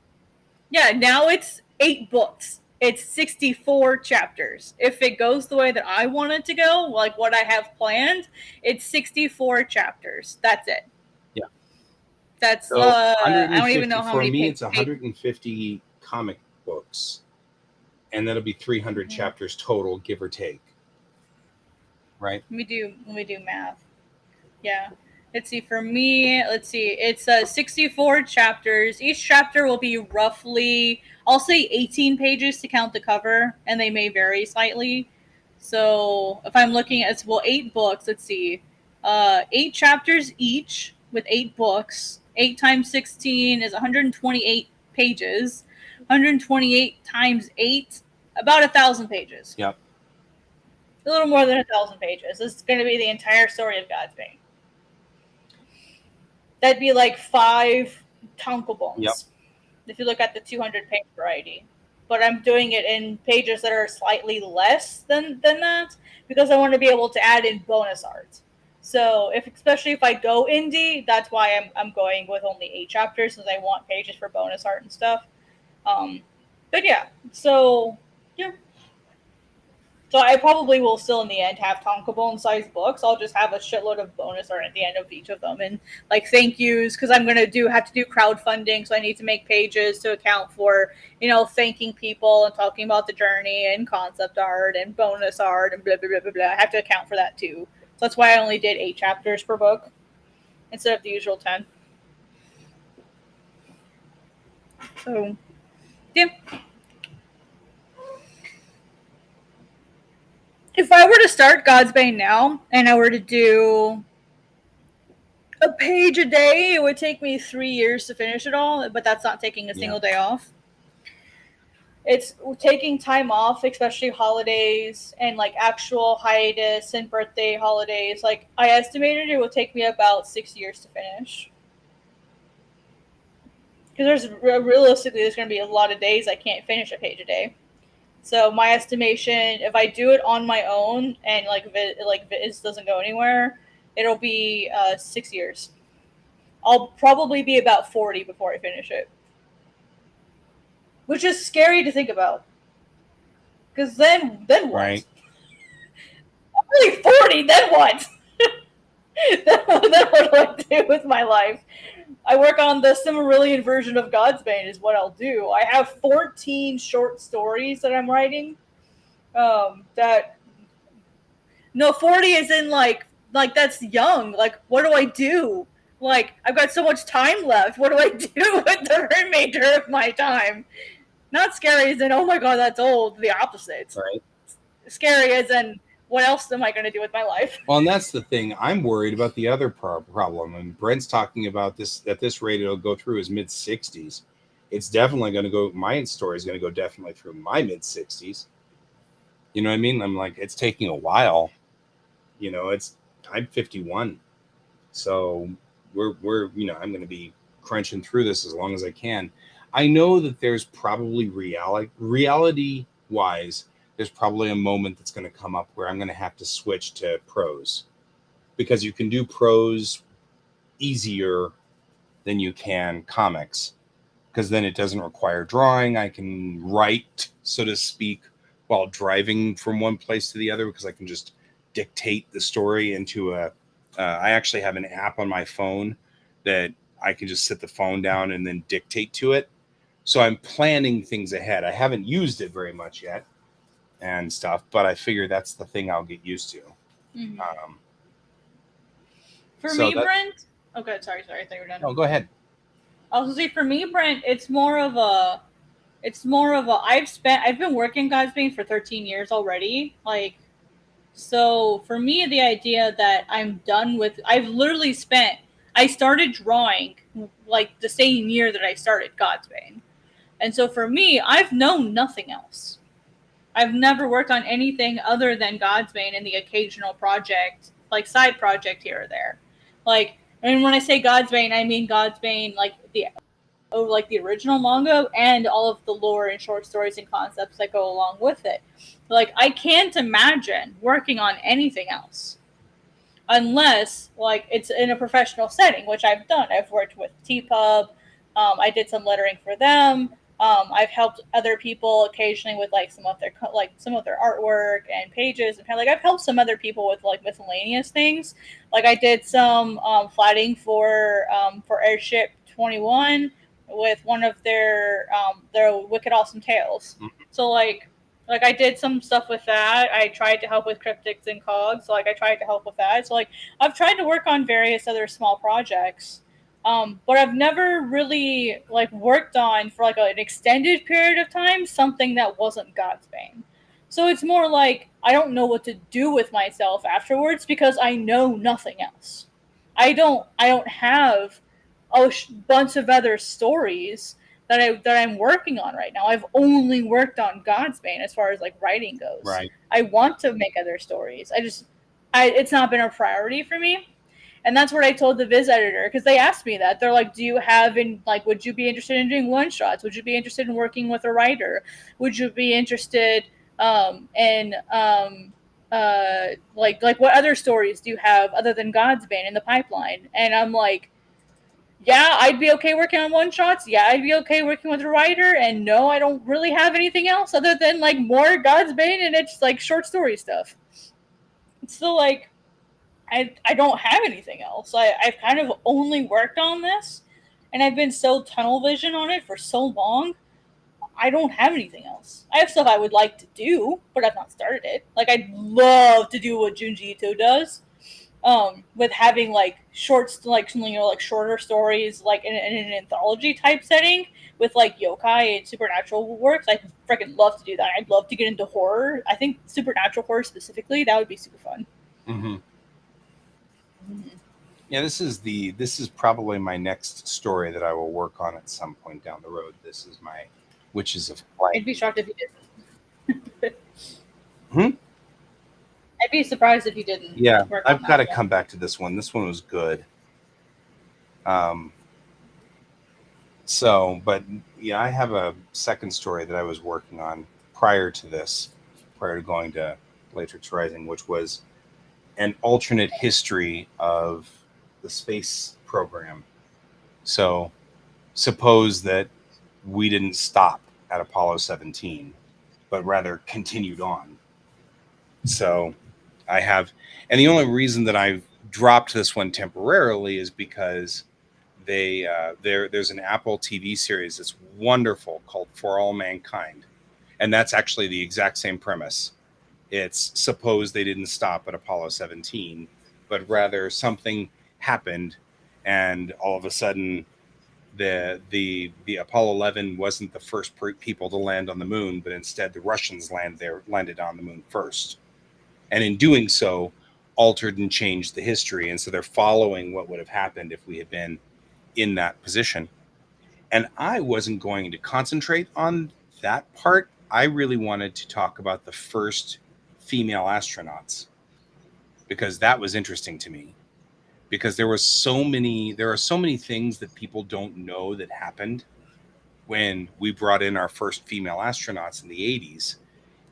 yeah, now it's 8 books. it's 64 chapters. If it goes the way that I want it to go, like what I have planned, it's 64 chapters. That's it. Yeah. That's So I don't even know how for many me, it's 150 comic books, and that'll be 300 chapters total, give or take. Right? Let me do math. Yeah. Let's see. For me, it's 64 chapters. Each chapter will be roughly, I'll say 18 pages to count the cover, and they may vary slightly. So if I'm looking at, well, 8 books. Let's see, 8 chapters each with 8 books. 8 times 16 is 128 pages. 128 times 8, about 1,000 pages. Yep. A little more than 1,000 pages. This is going to be the entire story of God's Bane. That'd be like 5 tankobons. Yep. If you look at the 200-page variety. But I'm doing it in pages that are slightly less than that because I want to be able to add in bonus art. So especially if I go indie, that's why I'm going with only 8 chapters, since I want pages for bonus art and stuff. But yeah, so yeah. So I probably will still in the end have tankobon-sized books. I'll just have a shitload of bonus art at the end of each of them, and like thank yous, because I'm gonna have to do crowdfunding, so I need to make pages to account for, thanking people and talking about the journey and concept art and bonus art and blah blah blah blah blah. I have to account for that too. So that's why I only did 8 chapters per book instead of the usual 10. So yeah. If I were to start God's Bane now and I were to do a page a day, it would take me 3 years to finish it all, but that's not taking a single day off. It's taking time off, especially holidays and like actual hiatus and birthday holidays. Like I estimated it would take me about 6 years to finish. Because realistically, there's going to be a lot of days I can't finish a page a day. So my estimation, if I do it on my own and Viz doesn't go anywhere, it'll be 6 years. I'll probably be about 40 before I finish it, which is scary to think about. Because then what? Right. I'm only 40. Then what? then what do I do with my life? I work on the Silmarillion version of God's Bane is what I'll do. I have 14 short stories that I'm writing. 40 is in like that's young. Like, what do I do? Like, I've got so much time left. What do I do with the remainder of my time? Not scary as in, oh my god, that's old. The opposite. Right. Scary as in, what else am I going to do with my life? Well, and that's the thing. I'm worried about the other problem. And Brent's talking about this, at this rate, it'll go through his mid-60s. It's definitely going to go, my story is going to go definitely through my mid-60s. You know what I mean? I'm like, it's taking a while. I'm 51. So we're I'm going to be crunching through this as long as I can. I know that there's probably reality-wise, there's probably a moment that's going to come up where I'm going to have to switch to prose, because you can do prose easier than you can comics, because then it doesn't require drawing. I can write, so to speak, while driving from one place to the other, because I can just dictate the story into I actually have an app on my phone that I can just sit the phone down and then dictate to it. So I'm planning things ahead. I haven't used it very much yet and stuff, but I figure that's the thing I'll get used to. Mm-hmm. Brent. Okay, sorry. I thought you were done. No, go ahead. I was gonna say, for me, Brent, it's more of a. I've been working God's Bane for 13 years already. So for me, the idea that I'm done with, I started drawing like the same year that I started God's Bane. And so for me, I've known nothing else. I've never worked on anything other than God's Bane and the occasional project, like side project here or there. And when I say God's Bane, I mean God's Bane, like the original manga and all of the lore and short stories and concepts that go along with it. I can't imagine working on anything else unless it's in a professional setting, which I've done. I've worked with TPub. I did some lettering for them. I've helped other people occasionally with like some of their artwork and pages, and kind of like I've helped some other people with like miscellaneous things. Like I did some flatting for Airship 21 with one of their Wicked Awesome Tales. So like I did some stuff with that. I tried to help with cryptics and cogs. So like I tried to help with that. So like I've tried to work on various other small projects. But I've never really like worked on for like an extended period of time something that wasn't Godsbane. So it's more like I don't know what to do with myself afterwards because I know nothing else. I don't have a bunch of other stories that I'm working on right now. I've only worked on Godsbane as far as like writing goes. Right. I want to make other stories. It's not been a priority for me. And that's what I told the Viz editor because they asked me that. They're like, "Do you have would you be interested in doing one shots? Would you be interested in working with a writer? Would you be interested in like what other stories do you have other than Godsbane in the pipeline?" And I'm like, "Yeah, I'd be okay working on one shots. Yeah, I'd be okay working with a writer. And no, I don't really have anything else other than like more Godsbane and it's like short story stuff." So like I don't have anything else. I've kind of only worked on this, and I've been so tunnel vision on it for so long. I don't have anything else. I have stuff I would like to do, but I've not started it. Like I'd love to do what Junji Ito does, with having like shorts, like shorter stories, like in an anthology type setting with like yokai and supernatural works. I'd freaking love to do that. I'd love to get into horror. I think supernatural horror specifically, that would be super fun. Mm-hmm. Yeah, this is probably my next story that I will work on at some point down the road. This is my Witches of Flight. I'd be shocked if you didn't. I'd be surprised if you didn't. Yeah, I've got to come back to this one. This one was good. But yeah, I have a second story that I was working on prior to this, prior to going to Latrix Rising, which was an alternate history of the space program. So suppose that we didn't stop at Apollo 17, but rather continued on. So I have, and the only reason that I've dropped this one temporarily is because there's an Apple TV series that's wonderful called For All Mankind. And that's actually the exact same premise. It's suppose they didn't stop at Apollo 17, but rather something happened, and all of a sudden, the Apollo 11 wasn't the first people to land on the moon, but instead the Russians landed on the moon first, and in doing so, altered and changed the history. And so they're following what would have happened if we had been in that position. And I wasn't going to concentrate on that part. I really wanted to talk about the first female astronauts, because that was interesting to me, because there are so many things that people don't know that happened when we brought in our first female astronauts in the 80s.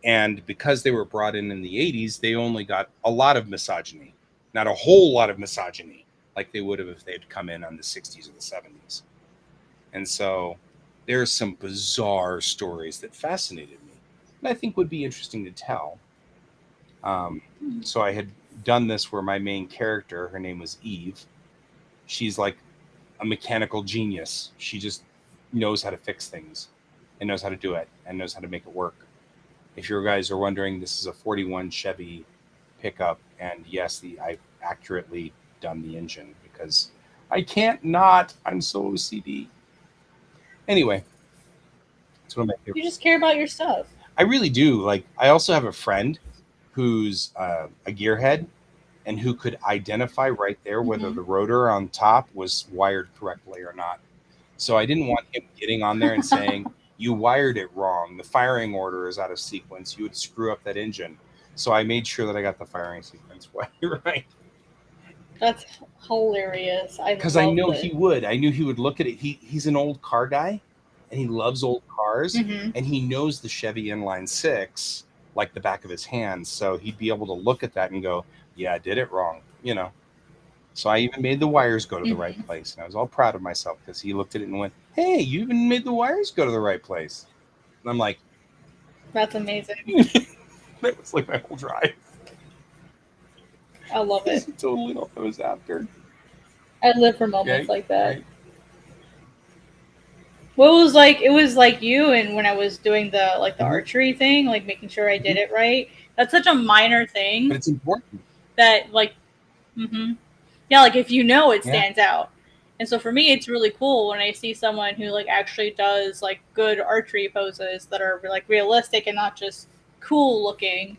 And because they were brought in the 80s, they only got a lot of misogyny, not a whole lot of misogyny like they would have if they'd come in on the 60s or the 70s. And so there's some bizarre stories that fascinated me and I think would be interesting to tell. So I had done this where my main character, her name was Eve. She's like a mechanical genius. She just knows how to fix things and knows how to do it and knows how to make it work. If you guys are wondering, this is a 41 Chevy pickup. And yes, I've accurately done the engine because I can't not. I'm so OCD. Anyway, that's one of my favorite. You just care about your stuff. I really do. Like, I also have a friend who's a gearhead and who could identify right there whether the rotor on top was wired correctly or not. So I didn't want him getting on there and saying, you wired it wrong. The firing order is out of sequence. You would screw up that engine. So I made sure that I got the firing sequence right. That's hilarious. Because I know he would. I knew he would look at it. He's an old car guy, and he loves old cars, and he knows the Chevy Inline 6 like the back of his hand. So he'd be able to look at that and go, yeah, I did it wrong, So I even made the wires go to the right place. And I was all proud of myself because he looked at it and went, "Hey, you even made the wires go to the right place." And I'm like, That's amazing. that was like my whole drive. I love it. You totally know what I was after. I live for moments Okay, like that. right. Well, it was like you and when I was doing the archery thing, like making sure I did it right. That's such a minor thing. But it's important. That yeah, like if you know, it Yeah. stands out. And so for me, it's really cool when I see someone who like actually does like good archery poses that are like realistic and not just cool looking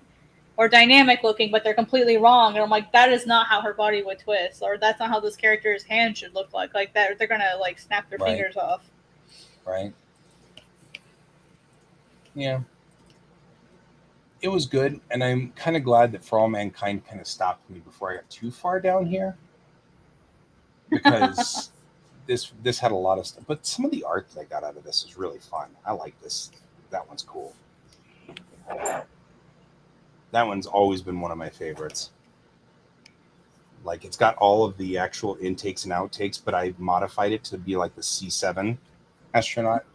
or dynamic looking, but they're completely wrong. And I'm like, that is not how her body would twist, or that's not how this character's hand should look like. Like that, they're gonna like snap their Right. fingers off. Right. Yeah. It was good, and I'm kind of glad that For All Mankind kind of stopped me before I got too far down here, because this had a lot of stuff. But some of the art that I got out of this is really fun. I like this. That one's cool. That one's always been one of my favorites. Like, it's got all of the actual intakes and outtakes, but I modified it to be like the C7 astronaut.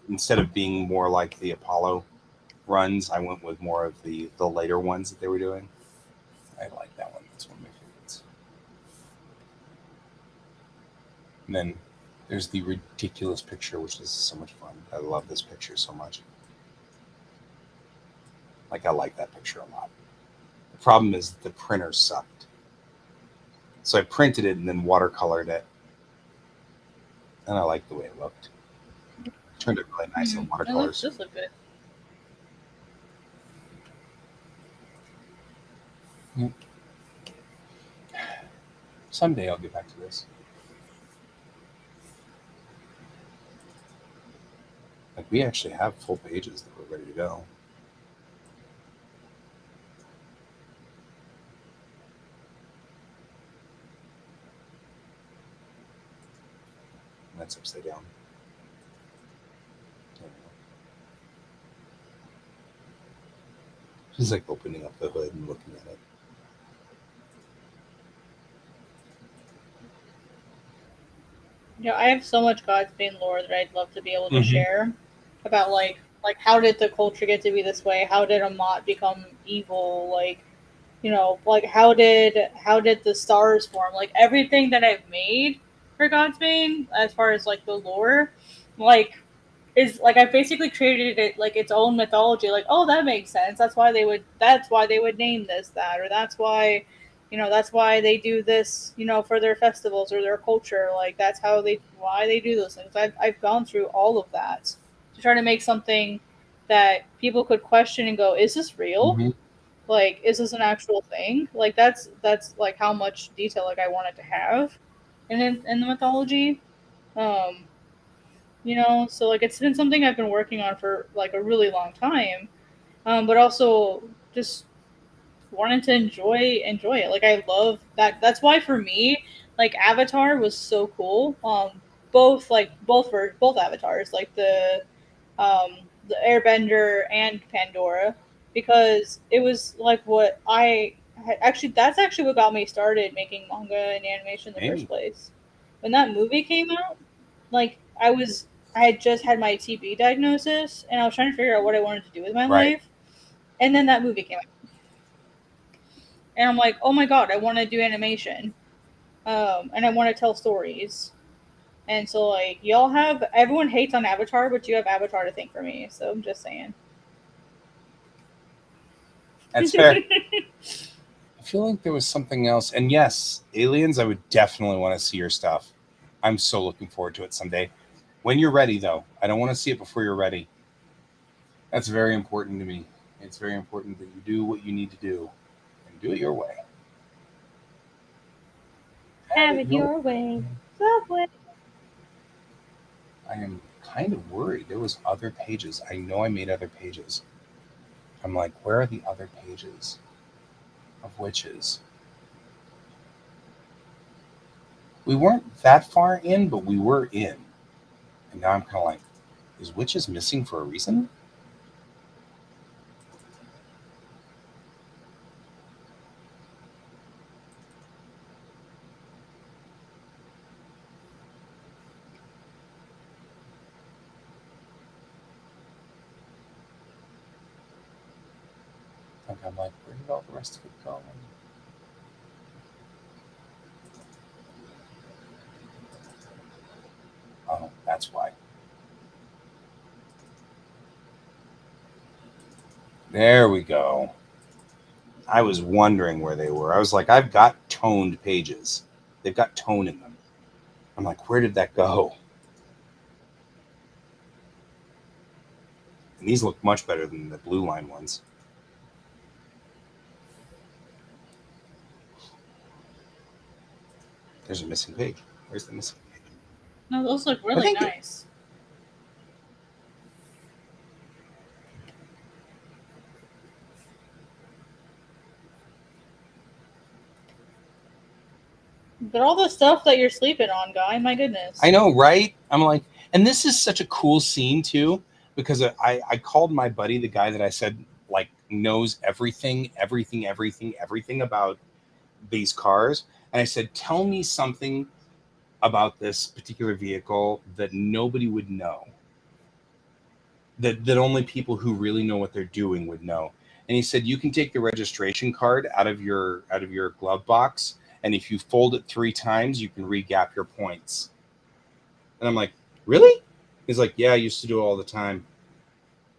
Instead of being more like the Apollo runs, I went with more of the later ones that they were doing. I like that one. That's one of my favorites. And then there's the ridiculous picture, which is so much fun. I love this picture so much. Like, I like that picture a lot. The problem is the printer sucked. So I printed it and then watercolored it. And I like the way it looked. It turned out really nice in watercolors. This look good. Someday I'll get back to this. Like, we actually have full pages that we're ready to go. And that's upside down. Just like opening up the hood and looking at it. I have so much Godspeed lore that I'd love to be able to share about like how did the culture get to be this way? How did Amat become evil? Like, like how did the stars form? Like everything that I've made for Godspeed, as far as like the lore, like is like I basically created it like its own mythology. Like, oh, that makes sense. That's why they would name this that, or that's why they do this, for their festivals or their culture. Like that's why they do those things. I've gone through all of that to try to make something that people could question and go, is this real? Like, is this an actual thing? Like that's like how much detail like I wanted to have in the mythology. So like it's been something I've been working on for like a really long time, but also just wanted to enjoy it. Like I love that. That's why for me, like Avatar was so cool. Both avatars, like the Airbender and Pandora, because it was like what that's actually what got me started making manga and animation in the first place. When that movie came out, like I had just had my TB diagnosis and I was trying to figure out what I wanted to do with my life. And then that movie came out. And I'm like, oh my god, I want to do animation. And I want to tell stories. And so like everyone hates on Avatar, but you have Avatar to thank for me. So I'm just saying. That's fair. I feel like there was something else. And yes, Aliens, I would definitely want to see your stuff. I'm so looking forward to it someday. When you're ready, though. I don't want to see it before you're ready. That's very important to me. It's very important that you do what you need to do and do it your way. Have it your way. Subway. I am kind of worried. There was other pages. I know I made other pages. I'm like, where are the other pages of witches? We weren't that far in, but we were in. And now I'm kind of like, is witches missing for a reason? I'm like, where did all the rest of it go? Oh, that's why. There we go. I was wondering where they were. I was like, I've got toned pages. They've got tone in them. I'm like, where did that go? And these look much better than the blue line ones. There's a missing page. Where's the missing page? No, those look really nice. But all the stuff that you're sleeping on, Guy, my goodness. I know, right? I'm like, and this is such a cool scene too, because I called my buddy, the guy that I said like knows everything about these cars, and I said, tell me something about this particular vehicle that nobody would know, that only people who really know what they're doing would know. And he said, you can take the registration card out of your glove box, and if you fold it 3 times, you can regap your points. And I'm like, really? He's like, yeah, I used to do it all the time.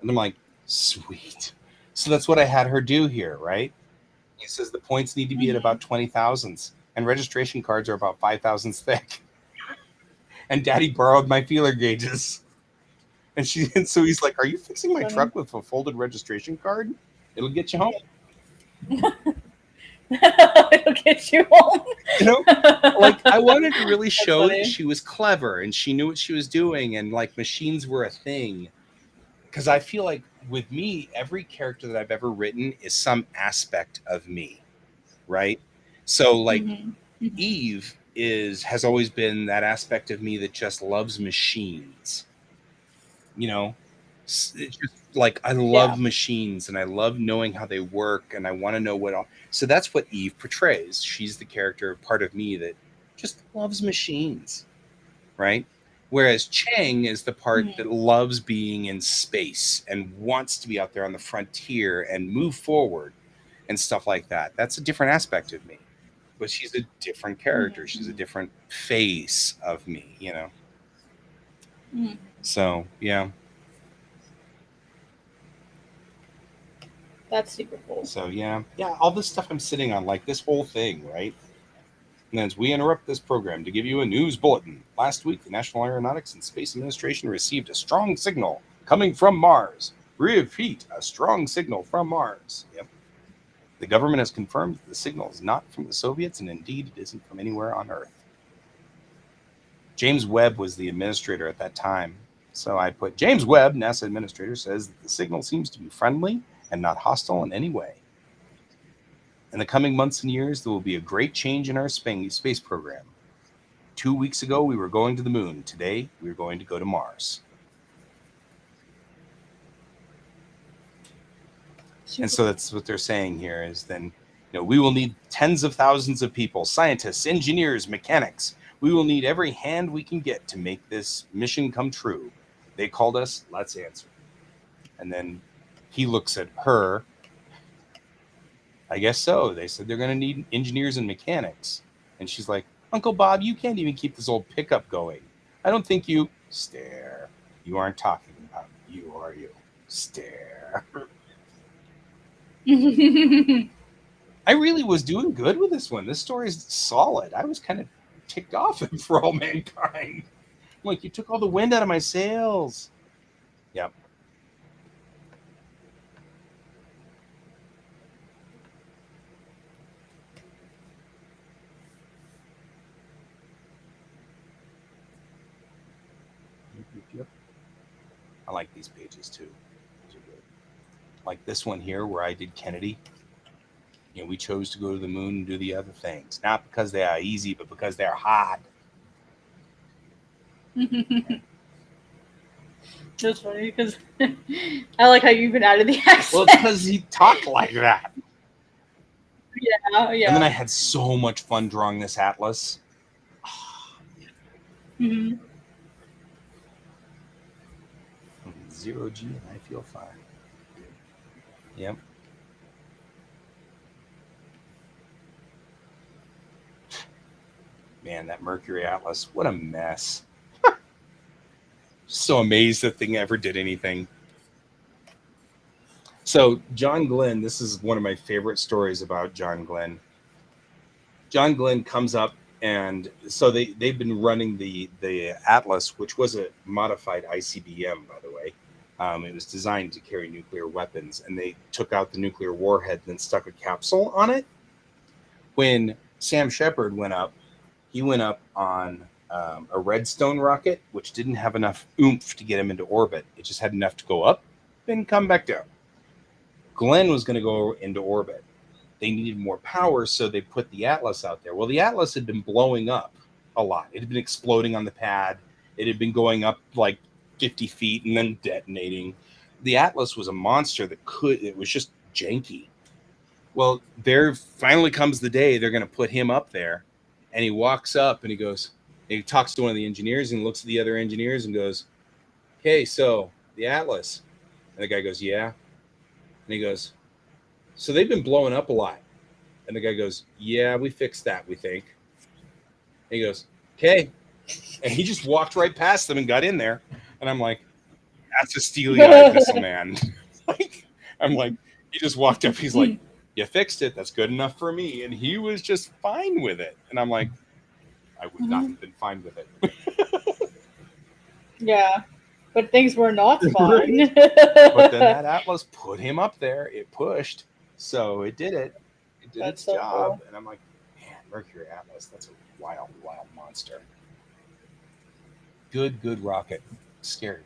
And I'm like, sweet. So that's what I had her do here, right? He says the points need to be at about 20,000s, and registration cards are about 5,000s thick. And Daddy borrowed my feeler gauges. And so he's like, are you fixing my truck with a folded registration card? It'll get you home. It'll get you home. You know, like I wanted to really show that she was clever and she knew what she was doing, and like machines were a thing. Because I feel like with me, every character that I've ever written is some aspect of me, right? So like Eve has always been that aspect of me that just loves machines. You know, it's just like I love machines and I love knowing how they work, and I want to know what all. So that's what Eve portrays. She's the character, part of me that just loves machines, right? Whereas Chang is the part that loves being in space and wants to be out there on the frontier and move forward and stuff like that. That's a different aspect of me. But she's a different character. She's a different face of me, you know? So, yeah. That's super cool. So, yeah. Yeah, all this stuff I'm sitting on, like this whole thing, right? And as we interrupt this program to give you a news bulletin, last week the National Aeronautics and Space Administration received a strong signal coming from Mars. Repeat, a strong signal from Mars. Yep. The government has confirmed that the signal is not from the Soviets, and indeed it isn't from anywhere on Earth. James Webb was the administrator at that time. So I put, James Webb, NASA administrator, says that the signal seems to be friendly and not hostile in any way. In the coming months and years, there will be a great change in our space program. 2 weeks ago, we were going to the moon. Today, we're going to go to Mars. And so that's what they're saying here is then, we will need tens of thousands of people, scientists, engineers, mechanics. We will need every hand we can get to make this mission come true. They called us, let's answer. And then he looks at her. I guess so. They said they're going to need engineers and mechanics. And she's like, Uncle Bob, you can't even keep this old pickup going. I don't think you... Stare. You aren't talking about you, are you? Stare. I really was doing good with this one. This story is solid. I was kind of ticked off at For All Mankind. I'm like, you took all the wind out of my sails. Yep. I like these pages too. Those are good. Like this one here where I did Kennedy. We chose to go to the moon and do the other things. Not because they are easy, but because they're hard. That's funny because I like how you even added the accent. Well, it's because he talked like that. Yeah. And then I had so much fun drawing this atlas. Mm-hmm. 0G and I feel fine. Yep. Man, that Mercury Atlas, what a mess. So amazed that thing ever did anything. So John Glenn, this is one of my favorite stories about John Glenn. John Glenn comes up, and so they've been running the Atlas, which was a modified ICBM, by the way. It was designed to carry nuclear weapons, and they took out the nuclear warhead and then stuck a capsule on it. When Sam Shepard went up, he went up on a Redstone rocket, which didn't have enough oomph to get him into orbit. It just had enough to go up and come back down. Glenn was going to go into orbit. They needed more power, so they put the Atlas out there. Well, the Atlas had been blowing up a lot. It had been exploding on the pad. It had been going up like 50 feet and then detonating. The Atlas was a monster it was just janky. Well, there finally comes the day they're going to put him up there, and he walks up and he talks to one of the engineers and looks at the other engineers and goes, "Okay, so the Atlas." And the guy goes, "Yeah." And he goes, "So they've been blowing up a lot." And the guy goes, "Yeah, we fixed that, we think." And he goes, "Okay." And he just walked right past them and got in there. And I'm like, that's a steely-eyed missile man. I'm like, he just walked up. He's like, "You fixed it. That's good enough for me." And he was just fine with it. And I'm like, I would not have been fine with it. Yeah. But things were not fine. But then that Atlas put him up there. It pushed. So it did it. It did its job. Cool. And I'm like, man, Mercury Atlas, that's a wild, wild monster. Good rocket. Scary.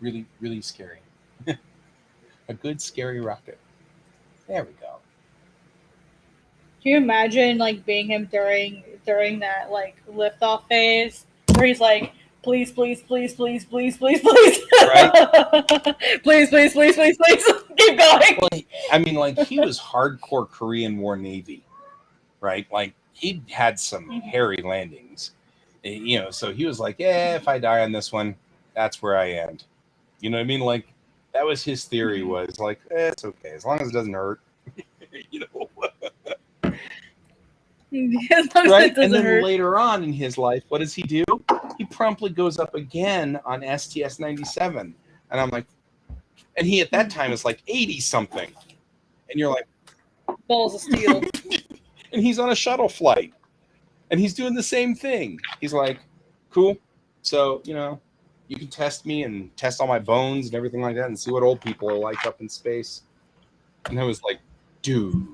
Really, really scary. A good, scary rocket. There we go. Can you imagine like being him during that like liftoff phase where he's like, "Please, please, please, please, please, please, please, right? Please, please, please, please, please, keep going." Well, I mean, like he was hardcore Korean War Navy, right? Like he had some hairy landings, you know. So he was like, "Yeah, if I die on this one, that's where I end." You know what I mean? Like that was his theory. Was like, it's okay as long as it doesn't hurt. You know. Right, and then hurt. Later on in his life, what does he do? He promptly goes up again on STS-97, and I'm like, and he at that time is like 80 something, and you're like, balls of steel. And he's on a shuttle flight, and he's doing the same thing. He's like, cool, so you know, you can test me and test all my bones and everything like that, and see what old people are like up in space. And I was like, dude.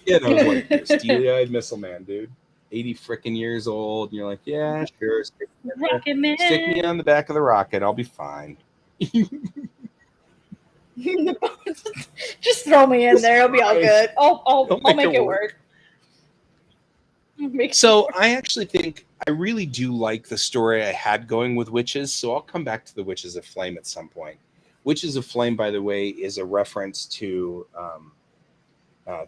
Yeah, I was like, you're steely-eyed missile man, dude. 80 freaking years old, and you're like, yeah, sure. Stick me on the back of the rocket. I'll be fine. Just throw me in there. It'll be all good. I'll make it work. So I actually think I really do like the story I had going with Witches, so I'll come back to the Witches of Flame at some point. Witches of Flame, by the way, is a reference to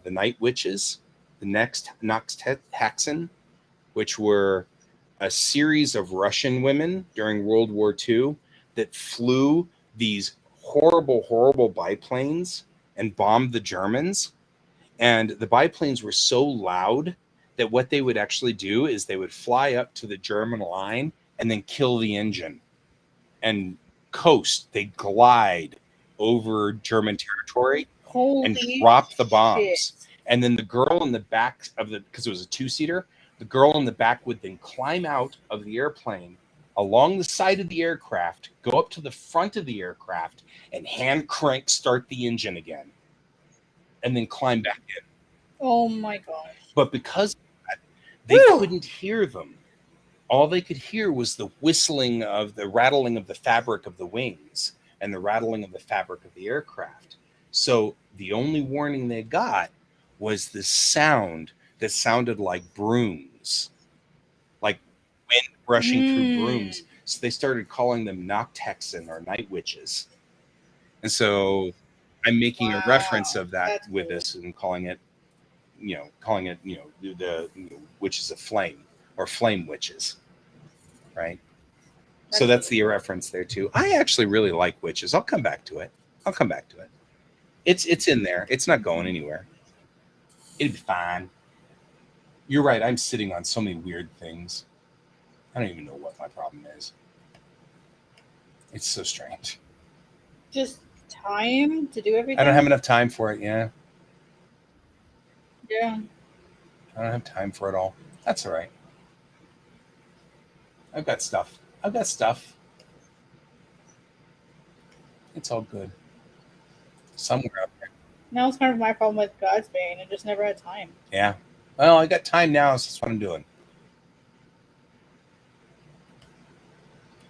the Night Witches, the next Noxtaxen, which were a series of Russian women during World War II that flew these horrible, horrible biplanes and bombed the Germans. And the biplanes were so loud that what they would actually do is they would fly up to the German line and then kill the engine and coast. They'd glide over German territory and drop the bombs. Shit. And then the girl in the back of because it was a two-seater, the girl in the back would then climb out of the airplane along the side of the aircraft, go up to the front of the aircraft, and hand crank start the engine again. And then climb back in. Oh my gosh. But because of that, they couldn't hear them. All they could hear was the whistling of the rattling of the fabric of the wings and the rattling of the fabric of the aircraft. So the only warning they got was this sound that sounded like brooms, like wind rushing through brooms. So they started calling them Noxtaxen or Night Witches. And so I'm making a reference of that with this and calling it, the Witches of Flame or Flame Witches, right? So that's the reference there too. I actually really like Witches. I'll come back to it. It's in there. It's not going anywhere. It'll be fine. You're right. I'm sitting on so many weird things. I don't even know what my problem is. It's so strange. Just time to do everything. I don't have enough time for it. Yeah. Yeah. I don't have time for it all. That's all right. I've got stuff. It's all good. Somewhere out there. Now it's kind of my problem with God's Bane. I just never had time. Yeah. Well, I got time now, so that's what I'm doing.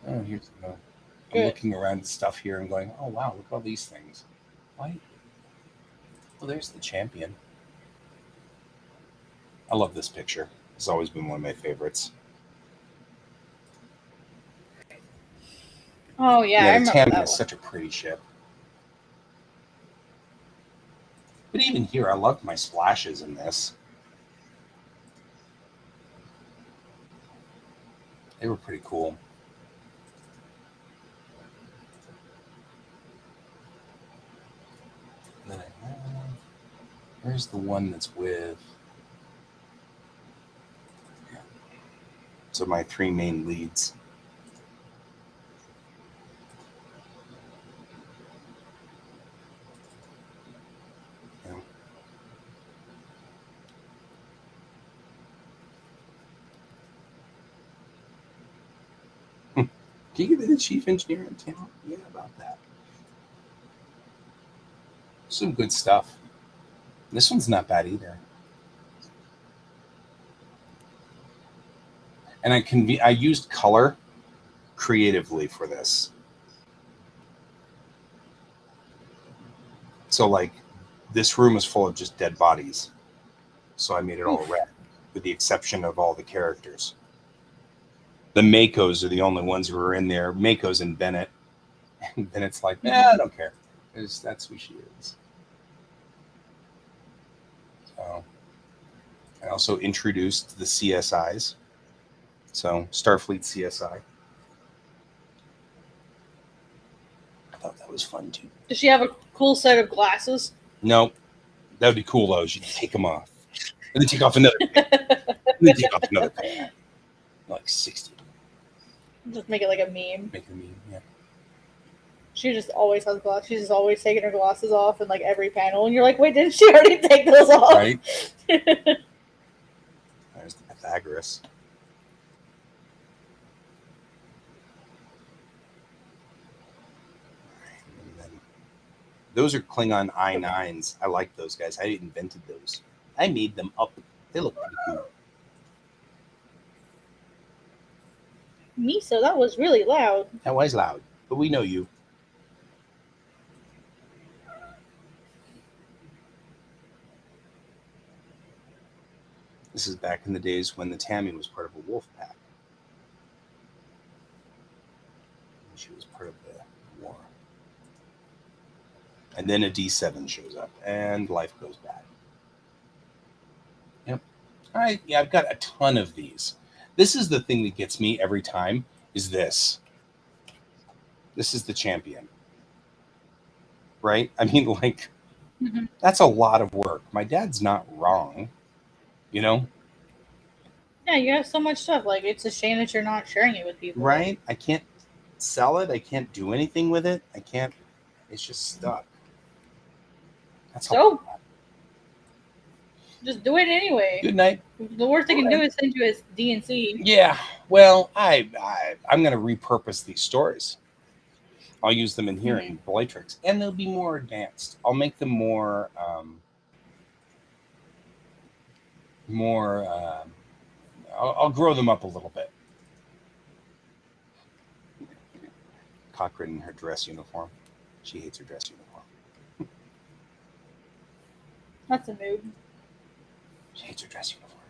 Oh, here's I'm looking around at stuff here and going, oh, wow, look at all these things. Why? Well, there's the champion. I love this picture. It's always been one of my favorites. Oh, yeah, the Tammy is such a pretty ship. But even here, I loved my splashes in this. They were pretty cool. And then where's the one that's with? Yeah. So my three main leads. Can you get the chief engineer in town? Yeah, about that. Some good stuff. This one's not bad either. And I used color creatively for this. So like this room is full of just dead bodies. So I made it all red, with the exception of all the characters. The Makos are the only ones who are in there. Makos and Bennett. And Bennett's like, I don't care. That's who she is. So I also introduced the CSIs. So Starfleet CSI. I thought that was fun too. Does she have a cool set of glasses? No. That would be cool though. She'd take them off. And then take off another pair. And then take off another pair. Like 60. Just make it like a meme. Make a meme, yeah. She just always has glasses. She's just always taking her glasses off in like every panel. And you're like, wait, didn't she already take those off? Right? There's the Pythagoras. Those are Klingon I-9s. I like those guys. I invented those. I made them up. They look pretty cool. Misa, that was really loud. That was loud, but we know you. This is back in the days when the Tammy was part of a wolf pack. She was part of the war. And then a D7 shows up, and life goes bad. Yep. All right, yeah, I've got a ton of these. This is the thing that gets me every time, is this. This is the champion. Right? I mean, like, that's a lot of work. My dad's not wrong. You know? Yeah, you have so much stuff. Like, it's a shame that you're not sharing it with people. Right? I can't sell it. I can't do anything with it. I can't. It's just stuck. That's all. Just do it anyway. Good night. The worst they can do is send you as DNC. Yeah. Well, I'm going to repurpose these stories. I'll use them in here in Bellatrix, and they'll be more advanced. I'll make them more I'll grow them up a little bit. Cochran in her dress uniform. She hates her dress uniform. That's a noob. She hates her dress uniform.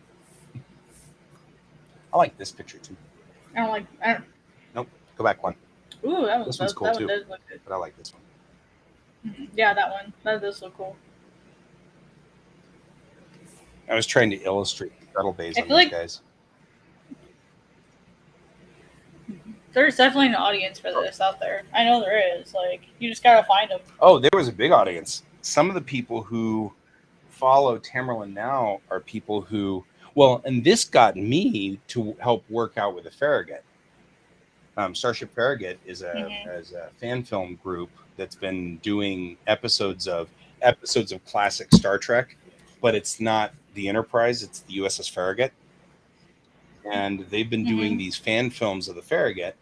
I like this picture too. I don't. Nope. Go back one. Ooh, this one's cool too. One does look good. But I like this one. Yeah, that one. That does look cool. I was trying to illustrate shuttle bays on these guys. There's definitely an audience for this out there. I know there is. Like, you just gotta find them. Oh, there was a big audience. Some of the people who follow Tamerlan now are people who, Well, and this got me to help work out with the Farragut. Starship Farragut is a fan film group that's been doing episodes of classic Star Trek, but it's not the Enterprise; it's the USS Farragut, and they've been doing these fan films of the Farragut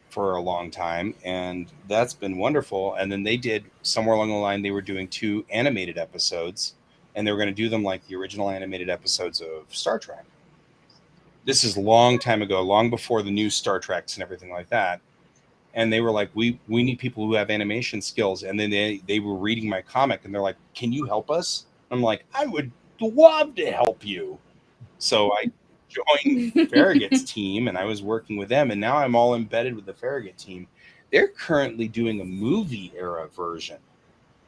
for a long time, and that's been wonderful. And then they did, somewhere along the line, they were doing 2 animated episodes, and they were going to do them like the original animated episodes of Star Trek. This is a long time ago, long before the new Star Treks and everything like that. And they were like, we need people who have animation skills. And then they were reading my comic, and they're like, can you help us? I'm like, I would love to help you. So I joined Farragut's team, and I was working with them, and now I'm all embedded with the Farragut team. They're currently doing a movie era version.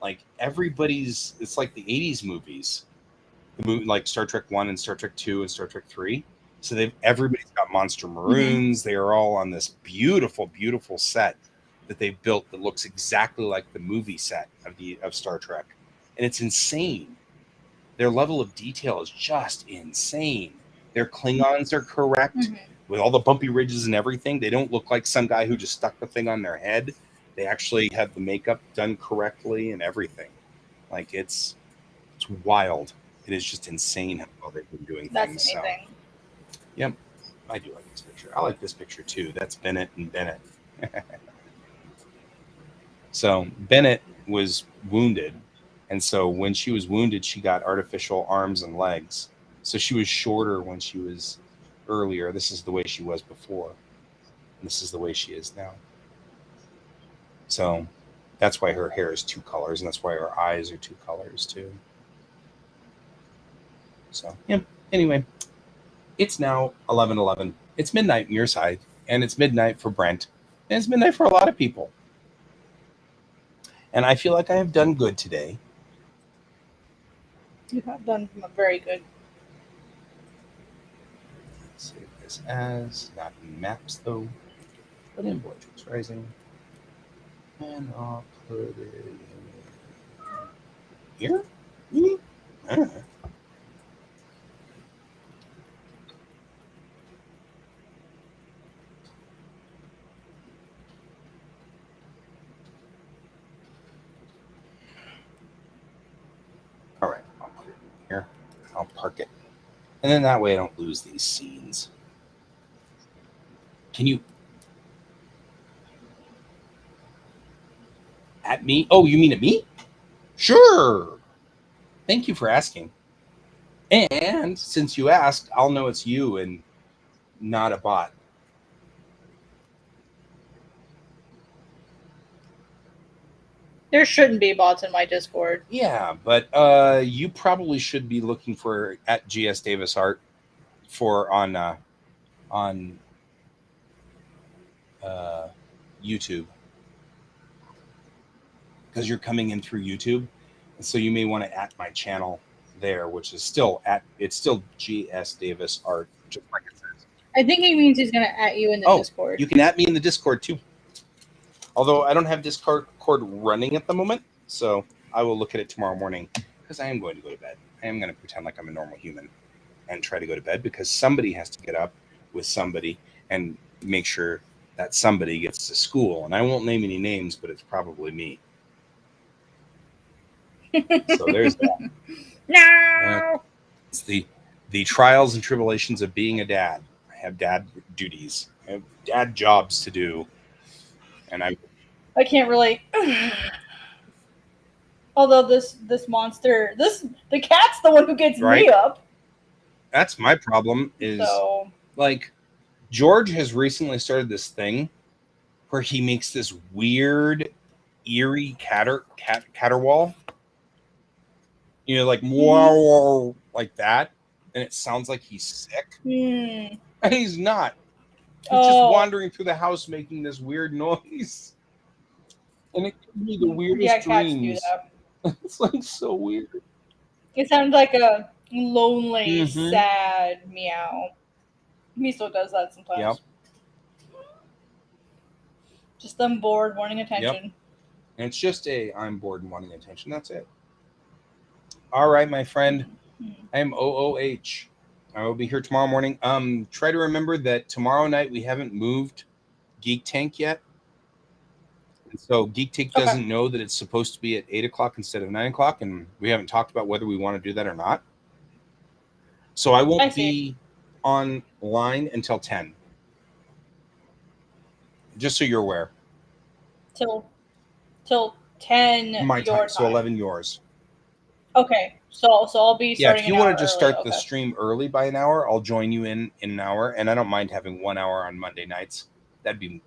Like it's like the 80s movies. The movie, like Star Trek 1 and Star Trek 2 and Star Trek 3. So everybody's got Monster Maroons. They are all on this beautiful, beautiful set that they built that looks exactly like the movie set of Star Trek. And it's insane. Their level of detail is just insane. Their Klingons are correct with all the bumpy ridges and everything. They don't look like some guy who just stuck the thing on their head. They actually have the makeup done correctly and everything. Like it's wild. It is just insane how well they've been doing things. That's amazing. So, yep, I do like this picture. I like this picture too. That's Bennett and Bennett. So Bennett was wounded, and so when she was wounded, she got artificial arms and legs. So she was shorter when she was earlier. This is the way she was before. And this is the way she is now. So that's why her hair is 2 colors, and that's why her eyes are 2 colors too. So, yeah. Anyway, it's now 11:11. It's midnight on your side, and it's midnight for Brent, and it's midnight for a lot of people. And I feel like I have done good today. You have done very good. Let's save this as, not in maps though, but in Vortex Rising. And I'll put it in here. I don't know. All right, I'll put it in here. I'll park it. And then that way I don't lose these scenes. Can you... At me? Oh, you mean at me? Sure. Thank you for asking. And since you asked, I'll know it's you and not a bot. There shouldn't be bots in my Discord. Yeah, but you probably should be looking for at GS Davis Art for on YouTube, because you're coming in through YouTube, and so you may want to at my channel there, which is still GS Davis Art, just like it says. I think he means he's gonna at you in the Discord. You can at me in the Discord too. Although I don't have Discord running at the moment, so I will look at it tomorrow morning, because I am going to go to bed. I am going to pretend like I'm a normal human and try to go to bed, because somebody has to get up with somebody and make sure that somebody gets to school. And I won't name any names, but it's probably me. So there's that. No! It's the trials and tribulations of being a dad. I have dad duties. I have dad jobs to do. And I can't relate. Although this monster, the cat's the one who gets me up. That's my problem. Like, George has recently started this thing where he makes this weird, eerie caterwaul. You know, like wow, like that, and it sounds like he's sick. And he's not. He's just wandering through the house making this weird noise. And it gives me the weirdest dreams. It's like so weird. It sounds like a lonely, sad meow. Miso does that sometimes. Yep. Just them bored, wanting attention. Yep. And it's just I'm bored and wanting attention. That's it. All right, my friend. I am OOH. I will be here tomorrow morning. Try to remember that tomorrow night we haven't moved Geek Tank yet. And so Geek Tank Okay. doesn't know that it's supposed to be at 8 o'clock instead of 9 o'clock, and we haven't talked about whether we want to do that or not. So I won't be online until 10. Just so you're aware. Till 10 My your time, so 11 yours. Okay, so I'll be starting. Yeah, if you want to just early. start the stream early by an hour, I'll join you in an hour, and I don't mind having 1 hour on Monday nights. That'd be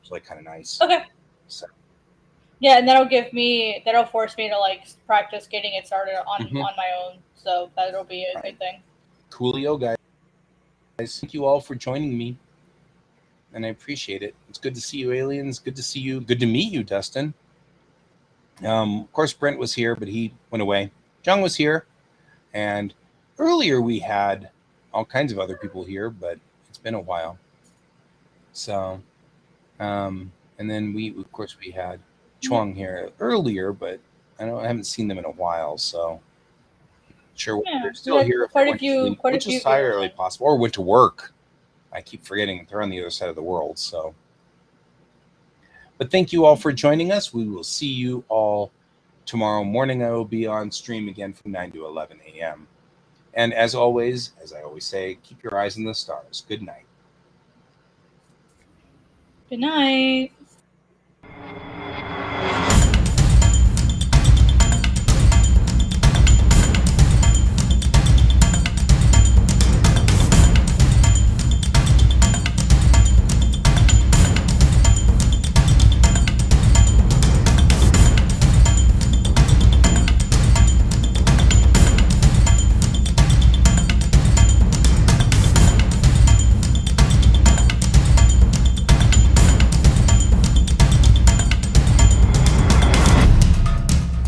like kind of nice. Okay. So. Yeah, and that'll force me to like practice getting it started on my own. So that'll be a good thing. Coolio, guys. Thank you all for joining me, and I appreciate it. It's good to see you, aliens. Good to see you. Good to meet you, Dustin. Of course, Brent was here, but he went away. Jung was here, and earlier we had all kinds of other people here, but it's been a while. So, and then we had Chuang here earlier, but I haven't seen them in a while, so sure they're still here. If Quite a few, which is entirely possible, or went to work. I keep forgetting they're on the other side of the world. So, but thank you all for joining us. We will see you all tomorrow morning. I will be on stream again from 9 to 11 a.m. And as always, as I always say, keep your eyes on the stars. Good night. Good night.